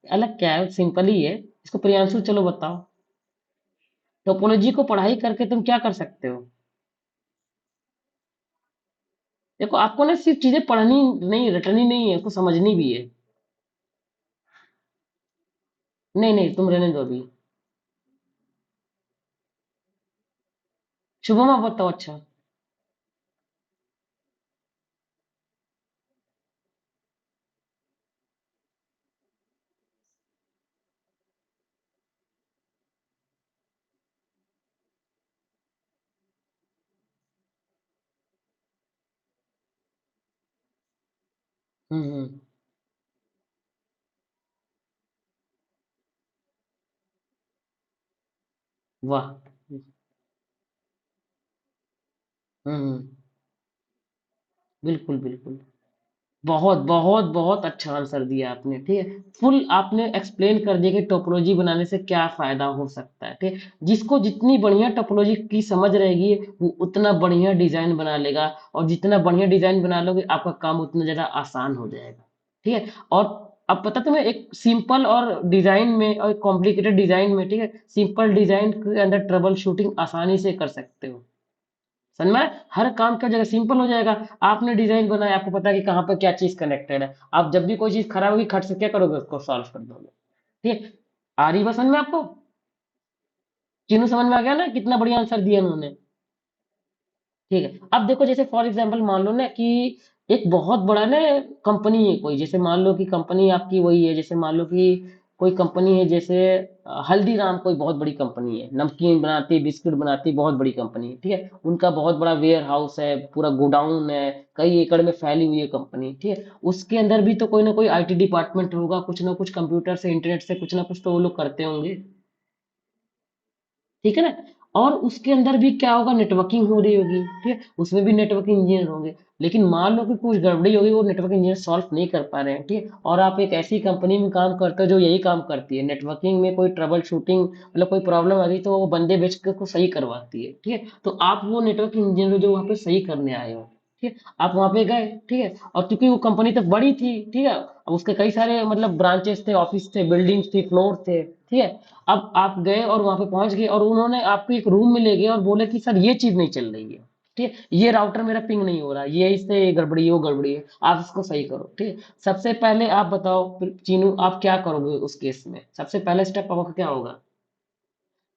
Speaker 1: अलग क्या है, सिंपल ही है। इसको प्रियांशु चलो बताओ। टोपोलॉजी को पढ़ाई करके तुम क्या कर सकते हो? देखो आपको ना सिर्फ चीजें पढ़नी नहीं, रटनी नहीं है, उसको समझनी भी है। नहीं नहीं, तुम रहने दो अभी। शुभम आप बताओ। अच्छा। हम्म। वाह। हम्म। बिल्कुल बिल्कुल। बहुत बहुत बहुत अच्छा आंसर दिया आपने, ठीक है। फुल आपने एक्सप्लेन कर दिया कि टोपोलॉजी बनाने से क्या फायदा हो सकता है, ठीक है। जिसको जितनी बढ़िया टोपोलॉजी की समझ रहेगी वो उतना बढ़िया डिजाइन बना लेगा, और जितना बढ़िया डिजाइन बना लोगे आपका काम उतना ज्यादा आसान हो जाएगा, ठीक है। और अब पता तुम्हें, एक सिंपल और डिजाइन में और कॉम्प्लिकेटेड डिजाइन में, ठीक है, सिंपल डिजाइन के अंदर ट्रबल शूटिंग आसानी से कर सकते हो। समझ में आया? हर काम का जगह सिंपल हो जाएगा। आपने डिजाइन बनाया, आपको पता है कि कहाँ पे क्या चीज कनेक्टेड है, आप जब भी कोई चीज खराब होगी खट से क्या करोगे, उसको सॉल्व कर दोगे। ठीक है। आ रही बात समझ में आपको? तीनों समझ में आ गया ना, कितना बढ़िया आंसर दिया उन्होंने। ठीक है। अब देखो, जैसे फॉर एग्जांपल मान लो ना कि एक बहुत बड़ा ना कंपनी है कोई, जैसे मान लो कि कंपनी आपकी वही है, जैसे मान लो कि कोई कंपनी है, जैसे हल्दीराम कोई बहुत बड़ी कंपनी है, नमकीन बनाती, बिस्किट बनाती, बहुत बड़ी कंपनी है, ठीक है। उनका बहुत बड़ा वेयर हाउस है, पूरा गोडाउन है, कई एकड़ में फैली हुई है कंपनी, ठीक है। उसके अंदर भी तो कोई ना कोई आईटी डिपार्टमेंट होगा, कुछ ना कुछ कंप्यूटर से, इंटरनेट से कुछ ना कुछ तो वो लोग करते होंगे, ठीक है ना। और उसके अंदर भी क्या होगा, नेटवर्किंग हो रही होगी, ठीक है, उसमें भी नेटवर्किंग इंजीनियर होंगे। लेकिन मान लो कि कुछ गड़बड़ी होगी, वो नेटवर्क इंजीनियर सॉल्व नहीं कर पा रहे हैं, ठीक है, और आप एक ऐसी कंपनी में काम करते हो जो यही काम करती है, नेटवर्किंग में कोई ट्रबल शूटिंग, मतलब कोई प्रॉब्लम आ गई तो वो बंदे बेच के उसको सही करवाती है, ठीक है। तो आप वो नेटवर्क इंजीनियर जो वहाँ पे सही करने आए हो, ठीक है, आप वहाँ पे गए, ठीक है। और क्योंकि वो कंपनी तो बड़ी थी, ठीक है, अब उसके कई सारे मतलब ब्रांचेस थे, ऑफिस थे, बिल्डिंग्स थी, फ्लोर थे, ठीक है। अब आप गए और वहां पे पहुंच गए, और उन्होंने आपको एक रूम में ले गए और बोले कि सर ये चीज नहीं चल रही है, ठीक है, ये राउटर मेरा पिंग नहीं हो रहा, ये इससे ये गड़बड़ी है, वो गड़बड़ी है, आप इसको सही करो, ठीक है। सबसे पहले आप बताओ फिर चीनू, आप क्या करोगे उस केस में? सबसे पहला स्टेप आपका क्या होगा?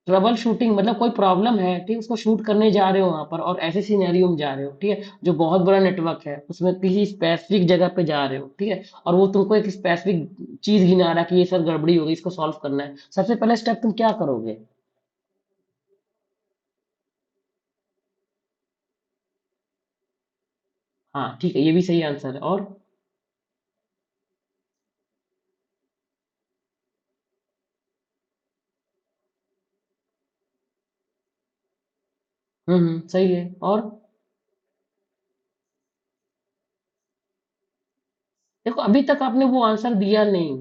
Speaker 1: ट्रबल शूटिंग, मतलब कोई प्रॉब्लम है, ठीक है, उसको शूट करने जा रहे हो वहां पर, और ऐसे सिनेरियो में जा रहे हो, ठीक है, जो बहुत बड़ा नेटवर्क है, उसमें किसी स्पेसिफिक जगह पे जा रहे हो, ठीक है, और वो तुमको एक स्पेसिफिक चीज गिना रहा है कि ये सर गड़बड़ी हो गई, इसको सॉल्व करना है। सबसे पहले स्टेप तुम क्या करोगे? हाँ ठीक है, ये भी सही आंसर है। और सही है। और देखो अभी तक आपने वो आंसर दिया नहीं।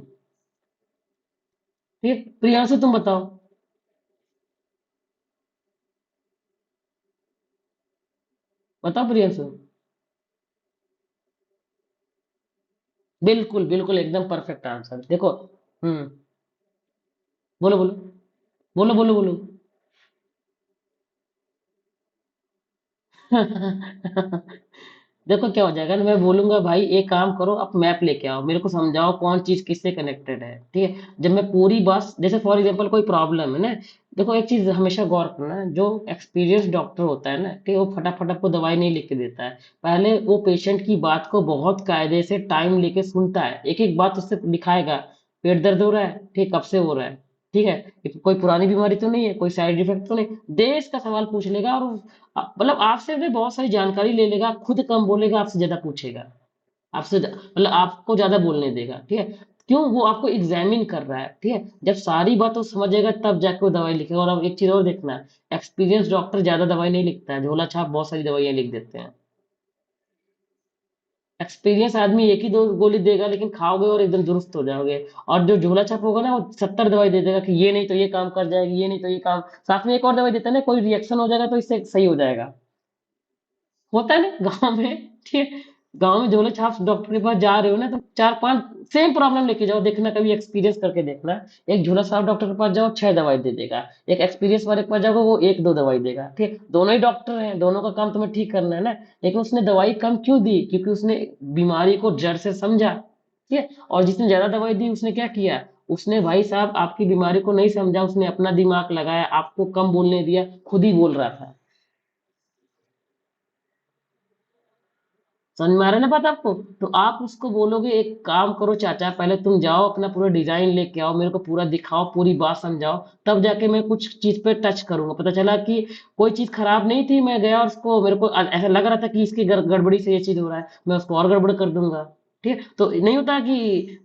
Speaker 1: ठीक है, प्रियांशु तुम बताओ। बताओ प्रियांशु। बिल्कुल बिल्कुल, एकदम परफेक्ट आंसर। देखो। हम्म। बोलो बोलो। बोलो बोलो बोलो। देखो क्या हो जाएगा ना, मैं बोलूंगा भाई एक काम करो, आप मैप लेके आओ, मेरे को समझाओ कौन चीज किससे कनेक्टेड है, ठीक है। जब मैं पूरी बात, जैसे फॉर एग्जांपल कोई प्रॉब्लम है ना, देखो एक चीज हमेशा गौर करना है, जो एक्सपीरियंस डॉक्टर होता है ना, ठीक है, वो फटाफट आपको दवाई नहीं लिख के देता है। पहले वो पेशेंट की बात को बहुत कायदे से टाइम लेके सुनता है, एक एक बात उससे दिखाएगा। पेट दर्द हो रहा है, ठीक, कब से हो रहा है, ठीक है, कोई पुरानी बीमारी तो नहीं है, कोई साइड इफेक्ट तो नहीं, देश का सवाल पूछ लेगा, और मतलब आपसे भी बहुत सारी जानकारी ले लेगा, खुद कम बोलेगा, आपसे ज्यादा पूछेगा, मतलब आपको ज्यादा बोलने देगा, ठीक है। क्यों? वो आपको एग्जामिन कर रहा है, ठीक है। जब सारी बात वो समझेगा तब जाके वो दवाई लिखेगा। और अब एक चीज और देखना, एक्सपीरियंस डॉक्टर ज्यादा दवाई नहीं लिखता है, झोला छाप बहुत सारी दवाइयां लिख देते हैं। एक्सपीरियंस आदमी एक ही दो गोली देगा, लेकिन खाओगे और एकदम दुरुस्त हो जाओगे। और जो झोला छाप होगा ना, वो 70 दवाई दे देगा कि ये नहीं तो ये काम कर जाएगी, ये नहीं तो ये काम, साथ में एक और दवाई देता है ना, कोई रिएक्शन हो जाएगा तो इससे सही हो जाएगा। होता है ना गाँव में, ठीक है। गांव में झोले छाप डॉक्टर के पास जा रहे हो ना, तो चार पांच सेम प्रॉब्लम लेके जाओ, देखना कभी एक्सपीरियंस करके देखना। एक झोला छाप डॉक्टर के पास जाओ, 6 दवाई दे देगा। एक एक्सपीरियंस वाले के पास जाओगे, वो एक दो दवाई देगा। ठीक है, दोनों ही डॉक्टर हैं, दोनों का काम तुम्हें ठीक करना है ना। लेकिन उसने दवाई कम क्यों दी? क्योंकि उसने बीमारी को जड़ से समझा। ठीक है, और जिसने ज्यादा दवाई दी उसने क्या किया? उसने भाई साहब आपकी बीमारी को नहीं समझा, उसने अपना दिमाग लगाया, आपको कम बोलने दिया, खुद ही बोल रहा था। समझ में आ रहा है ना बात आपको? तो आप उसको बोलोगे, एक काम करो चाचा, पहले तुम जाओ अपना पूरा डिजाइन लेके आओ, मेरे को पूरा दिखाओ, पूरी बात समझाओ, तब जाके मैं कुछ चीज पे टच करूंगा। पता चला कि कोई चीज खराब नहीं थी, मैं गया और उसको, मेरे को ऐसा लग रहा था कि इसकी गड़बड़ी से ये चीज हो रहा है, मैं उसको और गड़बड़ कर दूंगा। ठीक है, तो नहीं होता कि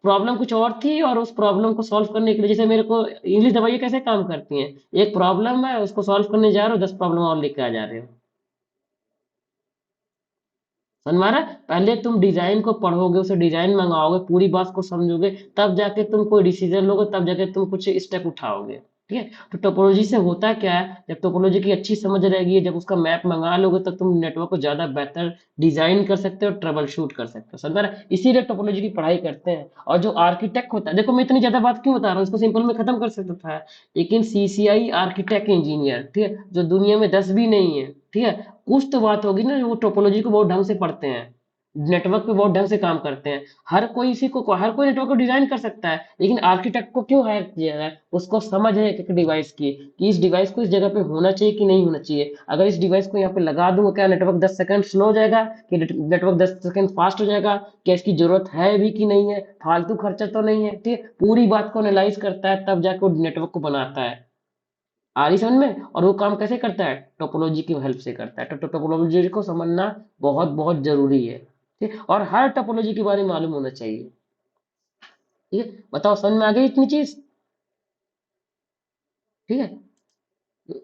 Speaker 1: प्रॉब्लम कुछ और थी, और उस प्रॉब्लम को सॉल्व करने के लिए, जैसे मेरे को इंग्लिश दवाइयाँ कैसे काम करती हैं? एक प्रॉब्लम है, उसको सॉल्व करने जा रहे हो, 10 प्रॉब्लम और लेके आ जा रहे हो। सनमारा, पहले तुम डिजाइन को पढ़ोगे, उसे डिजाइन मंगाओगे, पूरी बात को समझोगे, तब जाके तुम कोई डिसीजन लोगे, तब जाके तुम कुछ स्टेप उठाओगे। ठीक है, तो टोपोलॉजी से होता क्या है, जब टोपोलॉजी की अच्छी समझ रहेगी, जब उसका मैप मंगा लोगे, तब तुम नेटवर्क को ज्यादा बेहतर डिजाइन कर सकते हो, ट्रबल शूट कर सकते हो। समझ, इसीलिए टोपोलॉजी की पढ़ाई करते हैं। और जो आर्किटेक्ट होता है, देखो मैं इतनी ज्यादा बात क्यों बता रहा हूँ, इसको सिंपल में खत्म कर सकता था। लेकिन सीसीआई आर्किटेक्ट इंजीनियर, ठीक है, जो दुनिया में 10 भी नहीं है, ठीक है, कुछ तो बात होगी ना, वो टोपोलॉजी को बहुत ढंग से पढ़ते हैं, नेटवर्क पे बहुत ढंग से काम करते हैं। हर कोई नेटवर्क को डिजाइन कर सकता है, लेकिन आर्किटेक्ट को क्यों हायर किया है? उसको समझ है एक डिवाइस की, कि इस डिवाइस को इस जगह पे होना चाहिए कि नहीं होना चाहिए। अगर इस डिवाइस को यहाँ पे लगा दूंगा, क्या नेटवर्क 10 सेकंड स्लो हो जाएगा, कि नेटवर्क 10 सेकंड फास्ट हो जाएगा, क्या इसकी जरूरत है भी कि नहीं है, फालतू खर्चा तो नहीं है? ठीक है, पूरी बात को एनालाइज करता है, तब जाके वो नेटवर्क को बनाता है। आ रही समझ में? और वो काम कैसे करता है? टोपोलॉजी की हेल्प से करता है। तो टोपोलॉजी को समझना बहुत बहुत जरूरी है। ठीक है, और हर टोपोलॉजी के बारे में मालूम होना चाहिए। ठीक है, बताओ समझ में आ गई इतनी चीज? ठीक है,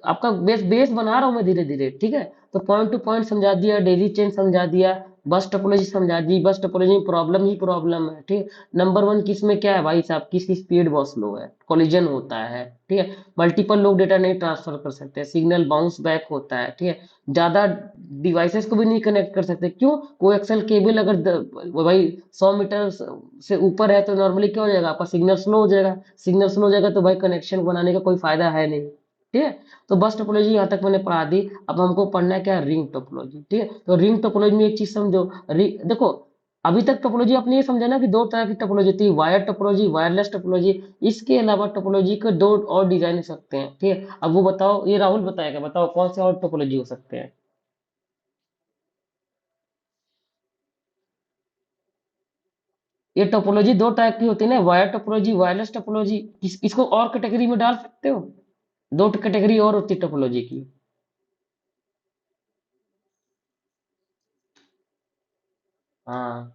Speaker 1: आपका बेस बेस बना रहा हूँ मैं धीरे धीरे। ठीक है, तो पॉइंट टू पॉइंट समझा दिया, डेली चेन समझा दिया, बस टोपोलॉजी समझा दी। बस टोपोलॉजी में प्रॉब्लम ही प्रॉब्लम है। ठीक है, नंबर वन किस में क्या है भाई साहब, किसकी स्पीड बहुत स्लो है, कोलिजन होता है। ठीक है, मल्टीपल लोग डेटा नहीं ट्रांसफर कर सकते, सिग्नल बाउंस बैक होता है। ठीक है, ज्यादा डिवाइसेस को भी नहीं कनेक्ट कर सकते, क्यों? कोई एक्सल केबल अगर भाई 100 मीटर से ऊपर है, तो नॉर्मली क्या हो जाएगा, आपका सिग्नल स्लो हो जाएगा। सिग्नल स्लो हो जाएगा तो भाई कनेक्शन बनाने का कोई फायदा है नहीं। ठीक है, तो बस टोपोलॉजी यहाँ तक मैंने पढ़ा दी। अब हमको पढ़ना है क्या, रिंग टोपोलॉजी। ठीक है, तो रिंग टोपोलॉजी में एक चीज समझो। देखो, अभी तक टोपोलॉजी आपने ये समझा ना कि दो तरह की टोपोलॉजी थी, वायर टोपोलॉजी, वायरलेस टोपोलॉजी। इसके अलावा टोपोलॉजी के दो और डिजाइन हो सकते हैं। ठीक है, अब वो बताओ, ये राहुल बताएगा, बताओ कौन से और टोपोलॉजी हो सकते हैं? ये टोपोलॉजी दो टाइप की होती है ना, वायर टोपोलॉजी, वायरलेस टोपोलॉजी। इसको और कैटेगरी में डाल सकते हो? दो कैटेगरी और होती है टोपोलॉजी की। हाँ,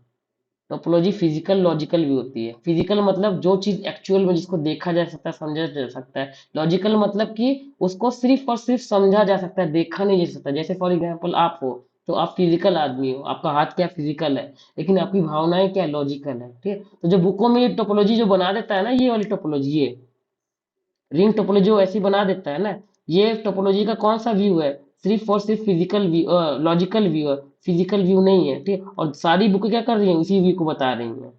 Speaker 1: टोपोलॉजी फिजिकल लॉजिकल भी होती है। फिजिकल मतलब जो चीज एक्चुअल में जिसको देखा जा सकता है, समझा जा सकता है। लॉजिकल मतलब कि उसको सिर्फ और सिर्फ समझा जा सकता है, देखा नहीं जा सकता। जैसे फॉर एग्जांपल आप हो, तो आप फिजिकल आदमी हो, आपका हाथ क्या फिजिकल है, लेकिन आपकी भावनाएं क्या लॉजिकल है। ठीक है, तो जो बुकों में ये टोपोलॉजी जो बना देता है ना, ये वाली टोपोलॉजी, ये रिंग टोपोलॉजी जो ऐसी बना देता है ना, ये टोपोलॉजी का कौन सा व्यू है? सिर्फ और सिर्फ फिजिकल व्यू, लॉजिकल व्यू है, फिजिकल व्यू नहीं है। ठीक है, और सारी बुक क्या कर रही है, उसी व्यू को बता रही है।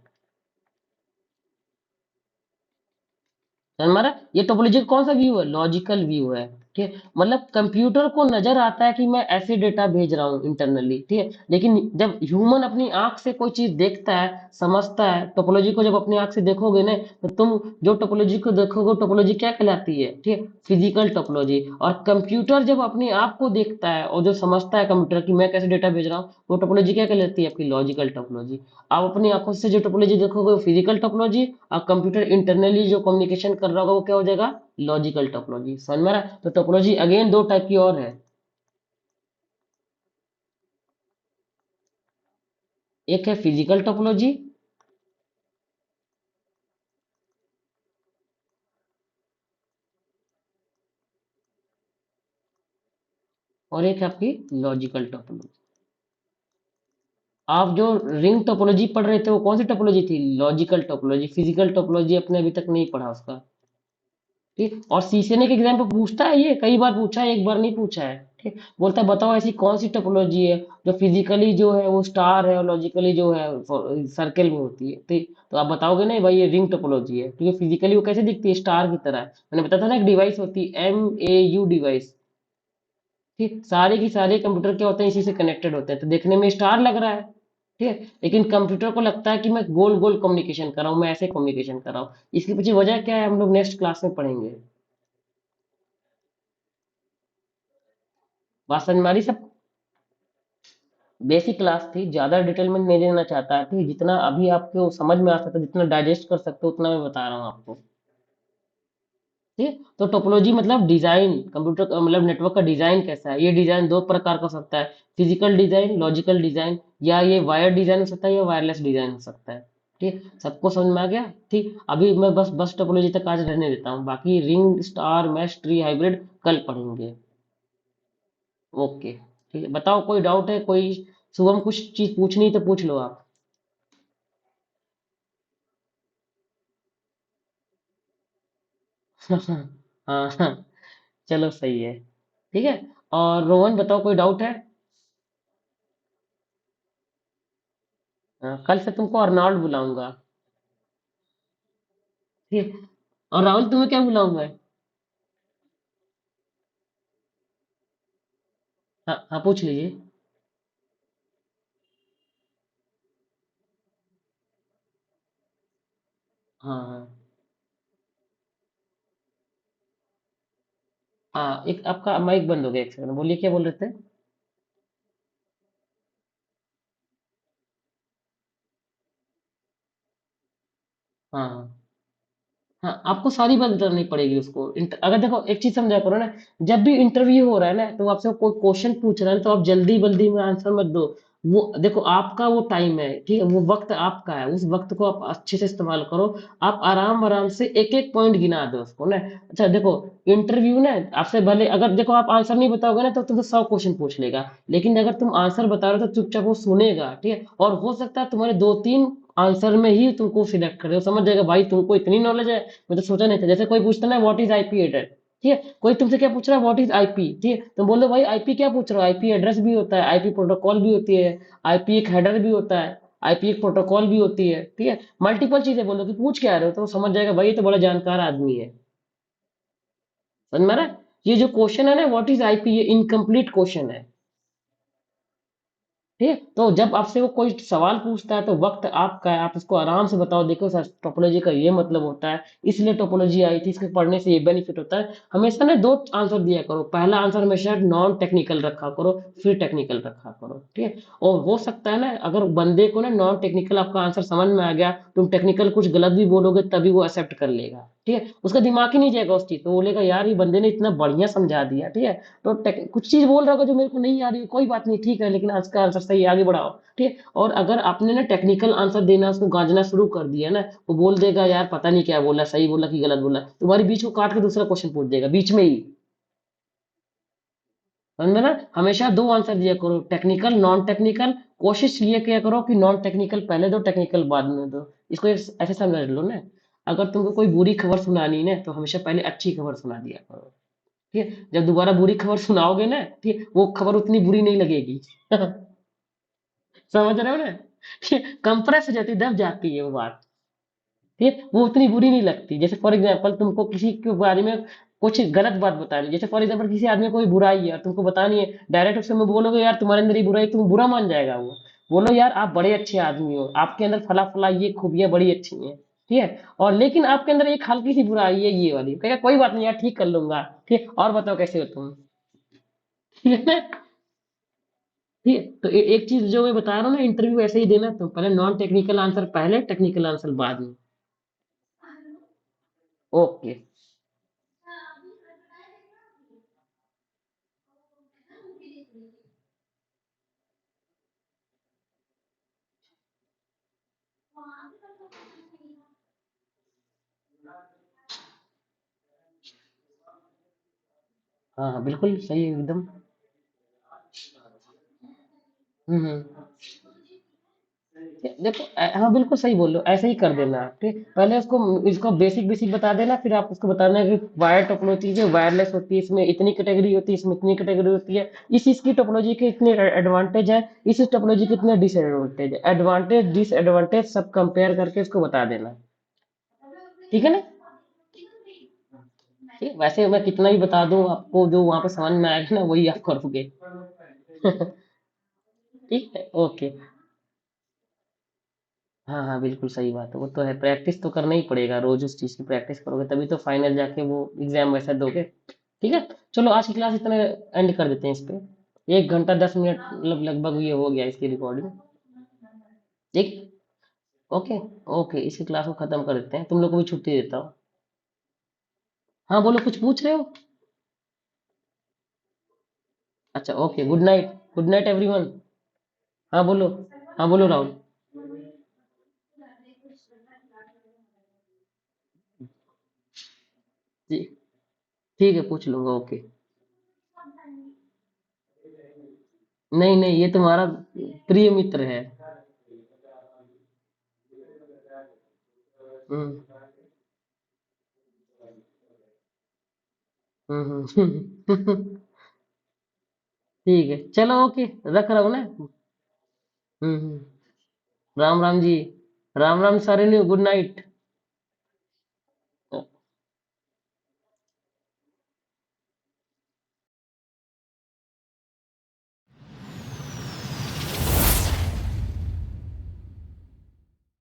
Speaker 1: हमारा ये टोपोलॉजी का कौन सा व्यू है? लॉजिकल व्यू है। ठीक है, मतलब कंप्यूटर को नजर आता है कि मैं ऐसे डेटा भेज रहा हूँ इंटरनली। ठीक है, लेकिन जब ह्यूमन अपनी आंख से कोई चीज देखता है, समझता है, टोपोलॉजी को जब अपनी आंख से देखोगे ना, तो तुम जो टोपोलॉजी को देखोगे, टोपोलॉजी क्या कहलाती है? ठीक है, फिजिकल टोपोलॉजी। और कंप्यूटर जब अपने आप को देखता है और जो समझता है कंप्यूटर कि मैं कैसे डेटा भेज रहा हूँ, वो टोपोलॉजी क्या कहलाती है? आपकी लॉजिकल टोपोलॉजी। आप अपनी आंखों से जो टोपोलॉजी देखोगे वो फिजिकल टोपोलॉजी, और कंप्यूटर इंटरनली जो कम्युनिकेशन कर रहा होगा वो क्या हो जाएगा? Logical topology. समझ में आ रहा है? तो टोपोलॉजी अगेन दो टाइप की और है। एक है फिजिकल टोपोलॉजी, और एक है आपकी लॉजिकल टोपोलॉजी। आप जो रिंग टोपोलॉजी पढ़ रहे थे, वो कौन सी टोपोलॉजी थी? Logical topology. फिजिकल टोपोलॉजी अपने अभी तक नहीं पढ़ा उसका। ठीक, और सीसीएनए के एग्जाम पे पूछता है, ये कई बार पूछा है, एक बार नहीं पूछा है। ठीक, बोलता है बताओ ऐसी कौन सी टोपोलॉजी है जो फिजिकली जो है वो स्टार है और लॉजिकली जो है सर्कल में होती है। ठीक, तो आप बताओगे नहीं भाई ये रिंग टोपोलॉजी है, क्योंकि फिजिकली वो कैसे दिखती है, स्टार की तरह। मैंने बताया था ना एक डिवाइस होती है MAU डिवाइस। ठीक, सारे की सारे कंप्यूटर क्या होते हैं, इसी से कनेक्टेड होते हैं, तो देखने में स्टार लग रहा है। ठीक है, लेकिन कंप्यूटर को लगता है कि मैं गोल गोल कम्युनिकेशन कर रहा हूँ, मैं ऐसे कम्युनिकेशन कर रहा हूँ। इसके पीछे वजह क्या है हम लोग नेक्स्ट क्लास में पढ़ेंगे। बात समझ में आ रही सब? बेसिक क्लास थी, ज्यादा डिटेल में नहीं देना चाहता, ठीक, जितना अभी आपको समझ में आ सकता है, जितना डाइजेस्ट कर सकते हो उतना मैं बता रहा हूँ आपको। ठीक, तो टोपोलॉजी मतलब डिजाइन, कंप्यूटर का मतलब नेटवर्क का डिजाइन कैसा है। ये डिजाइन दो प्रकार का हो सकता है, फिजिकल डिजाइन, लॉजिकल डिजाइन, या ये वायर डिजाइन हो सकता है या वायरलेस डिजाइन हो सकता है। ठीक, सबको समझ में आ गया? ठीक, अभी मैं बस बस टोपोलॉजी तक आज रहने देता हूँ, बाकी ring, star, mesh, tree, hybrid कल पढ़ेंगे। ओके, ठीक है, बताओ कोई डाउट है कोई? शुभम कुछ चीज पूछनी है तो पूछ लो आप। हाँ हाँ, चलो सही है। ठीक है, और रोहन बताओ कोई डाउट है? कल से तुमको अर्नॉल्ड बुलाऊंगा। ठीक है, और राहुल तुम्हें क्या बुलाऊं मैं? हाँ हाँ, पूछ लीजिए। हाँ हाँ हाँ, एक आपका माइक बंद हो गया, एक सेकंड बोलिए, क्या बोल रहे थे? हाँ हाँ हाँ, आपको सारी बात बतानी पड़ेगी उसको। अगर देखो एक चीज समझा करो ना, जब भी इंटरव्यू हो रहा है ना तो आपसे कोई क्वेश्चन पूछ रहा है तो आप जल्दी बल्दी में आंसर मत दो। वो देखो आपका वो टाइम है, ठीक है, वो वक्त आपका है, उस वक्त को आप अच्छे से इस्तेमाल करो। आप आराम आराम से एक एक पॉइंट गिना दो उसको ना। अच्छा देखो, इंटरव्यू ना आपसे भले अगर देखो आप आंसर नहीं बताओगे ना तो तुमसे 100 क्वेश्चन पूछ लेगा, लेकिन अगर तुम आंसर बता रहे हो तो चुपचाप वो सुनेगा, ठीक है, और हो सकता है तुम्हारे दो तीन आंसर में ही तुमको सिलेक्ट करे, वो समझ जाएगा भाई तुमको इतनी नॉलेज है, मैं तो सोचा नहीं था। जैसे कोई पूछता ना व्हाट इज आईपी एड्रेस, ठीक है, कोई तुमसे क्या पूछ रहा है, व्हाट इज आईपी, ठीक है, तुम बोलो भाई आईपी क्या पूछ रहे हो, आईपी एड्रेस भी होता है, आईपी प्रोटोकॉल भी होती है, आईपी एक हेडर भी होता है, आईपी एक प्रोटोकॉल भी होती है, ठीक है, मल्टीपल चीजें बोलो कि पूछ क्या रहे हो, तो वो समझ जाएगा भाई ये तो बड़ा जानकार आदमी है। समझ में आ रहा है? ये जो क्वेश्चन है ना व्हाट इज आईपी, ये इनकम्प्लीट क्वेश्चन है। ठीक है, तो जब आपसे वो कोई सवाल पूछता है तो वक्त आपका है, आप उसको आराम से बताओ, देखो सर टोपोलॉजी का ये मतलब होता है, इसलिए टोपोलॉजी आई थी, इसके पढ़ने से ये बेनिफिट होता है। हमेशा ना दो आंसर दिया करो, पहला आंसर हमेशा नॉन टेक्निकल रखा करो, फिर टेक्निकल रखा करो। ठीक है, और हो सकता है ना अगर बंदे को ना नॉन टेक्निकल आपका आंसर समझ में आ गया, तुम टेक्निकल कुछ गलत भी बोलोगे तभी वो एक्सेप्ट कर लेगा। ठीक है, उसका दिमाग ही नहीं जाएगा उस चीज तो बोलेगा यार ये बंदे ने इतना बढ़िया समझा दिया। ठीक है, तो कुछ चीज बोल रहा होगा जो मेरे को नहीं आ रही है, कोई बात नहीं, ठीक है, लेकिन आज का आंसर सही है, आगे बढ़ाओ। ठीक है, और अगर आपने ना टेक्निकल आंसर देना उसको गाजना शुरू कर दिया ना, वो बोल देगा यार पता नहीं क्या बोला, सही बोला कि गलत बोला, तुम्हारी बीच को काट के दूसरा क्वेश्चन पूछ देगा बीच में ही। समझ में ना? हमेशा दो आंसर दिया करो, टेक्निकल नॉन टेक्निकल। कोशिश ये किया करो कि नॉन टेक्निकल पहले दो, टेक्निकल बाद में दो। इसको ऐसे समझ लो ना, अगर तुमको कोई बुरी खबर सुनानी है ना तो हमेशा पहले अच्छी खबर सुना दिया करो। ठीक है, जब दोबारा बुरी खबर सुनाओगे ना, ठीक है, वो खबर उतनी बुरी नहीं लगेगी। समझ रहे हो ना? कंप्रेस हो जाती, दब जाती है वो बात। ठीक है, वो उतनी बुरी नहीं लगती। जैसे फॉर एग्जाम्पल तुमको किसी के बारे में कुछ गलत बात बतानी, जैसे फॉर एग्जाम्पल किसी आदमी में कोई बुराई है और तुमको बतानी है, डायरेक्ट उससे मैं बोलोगे यार तुम्हारे अंदर ये बुराई, तुम बुरा मान जाएगा वो। बोलो यार आप बड़े अच्छे आदमी हो, आपके अंदर फला फला ये खूबियां बड़ी अच्छी हैं। ठीक है, और लेकिन आपके अंदर एक हल्की सी बुराई है ये वाली, कहेगा कोई बात नहीं यार ठीक कर लूंगा। ठीक है, और बताओ कैसे हो तुम? ठीक है, ठीक है, तो एक चीज जो मैं बता रहा हूँ ना, इंटरव्यू ऐसे ही देना, तो पहले नॉन टेक्निकल आंसर पहले, टेक्निकल आंसर बाद में। ओके। हाँ हाँ बिल्कुल सही है एकदम। हम्म। देखो हाँ बिल्कुल सही बोल रहे हो, ऐसे ही कर देना आप, ठीक, पहले उसको इसको बेसिक बेसिक बता देना, फिर आप उसको बताना कि वायर टोपोलॉजी जो वायरलेस होती है, इसमें इतनी कैटेगरी होती है, इसमें इतनी कैटेगरी होती है, इस इसकी टोपोलॉजी के इतने एडवांटेज है, इस टोपोलॉजी के इतने डिसएडवांटेज है, एडवांटेज डिसएडवांटेज सब कंपेयर करके उसको बता देना। ठीक है ना? ठीक, वैसे मैं कितना भी बता दूं आपको, जो वहां पे समझ में आएगा ना वही आप करोगे। ठीक है, ओके। हाँ हाँ बिल्कुल सही बात है, वो तो है, प्रैक्टिस तो करना ही पड़ेगा, रोज उस चीज की प्रैक्टिस करोगे तभी तो फाइनल जाके वो एग्जाम वैसा दोगे। ठीक है, चलो आज की क्लास इतने एंड कर देते हैं इस पे, 1 घंटा 10 मिनट मतलब लगभग ये हो गया इसकी रिकॉर्डिंग। ठीक, ओके। ओके, इसी क्लास को खत्म कर देते हैं, तुम लोग को भी छुट्टी देता हूँ। हाँ बोलो, कुछ पूछ रहे हो? अच्छा okay, good night. Good night everyone. हाँ बोलो। हाँ बोलो राहुल। जी, ठीक है, पूछ लूंगा, ओके। नहीं नहीं, ये तुम्हारा प्रिय मित्र है। हम्म ठीक है, चलो ओके, रख रहा हूँ ना। राम राम जी। राम राम सारे, गुड नाइट।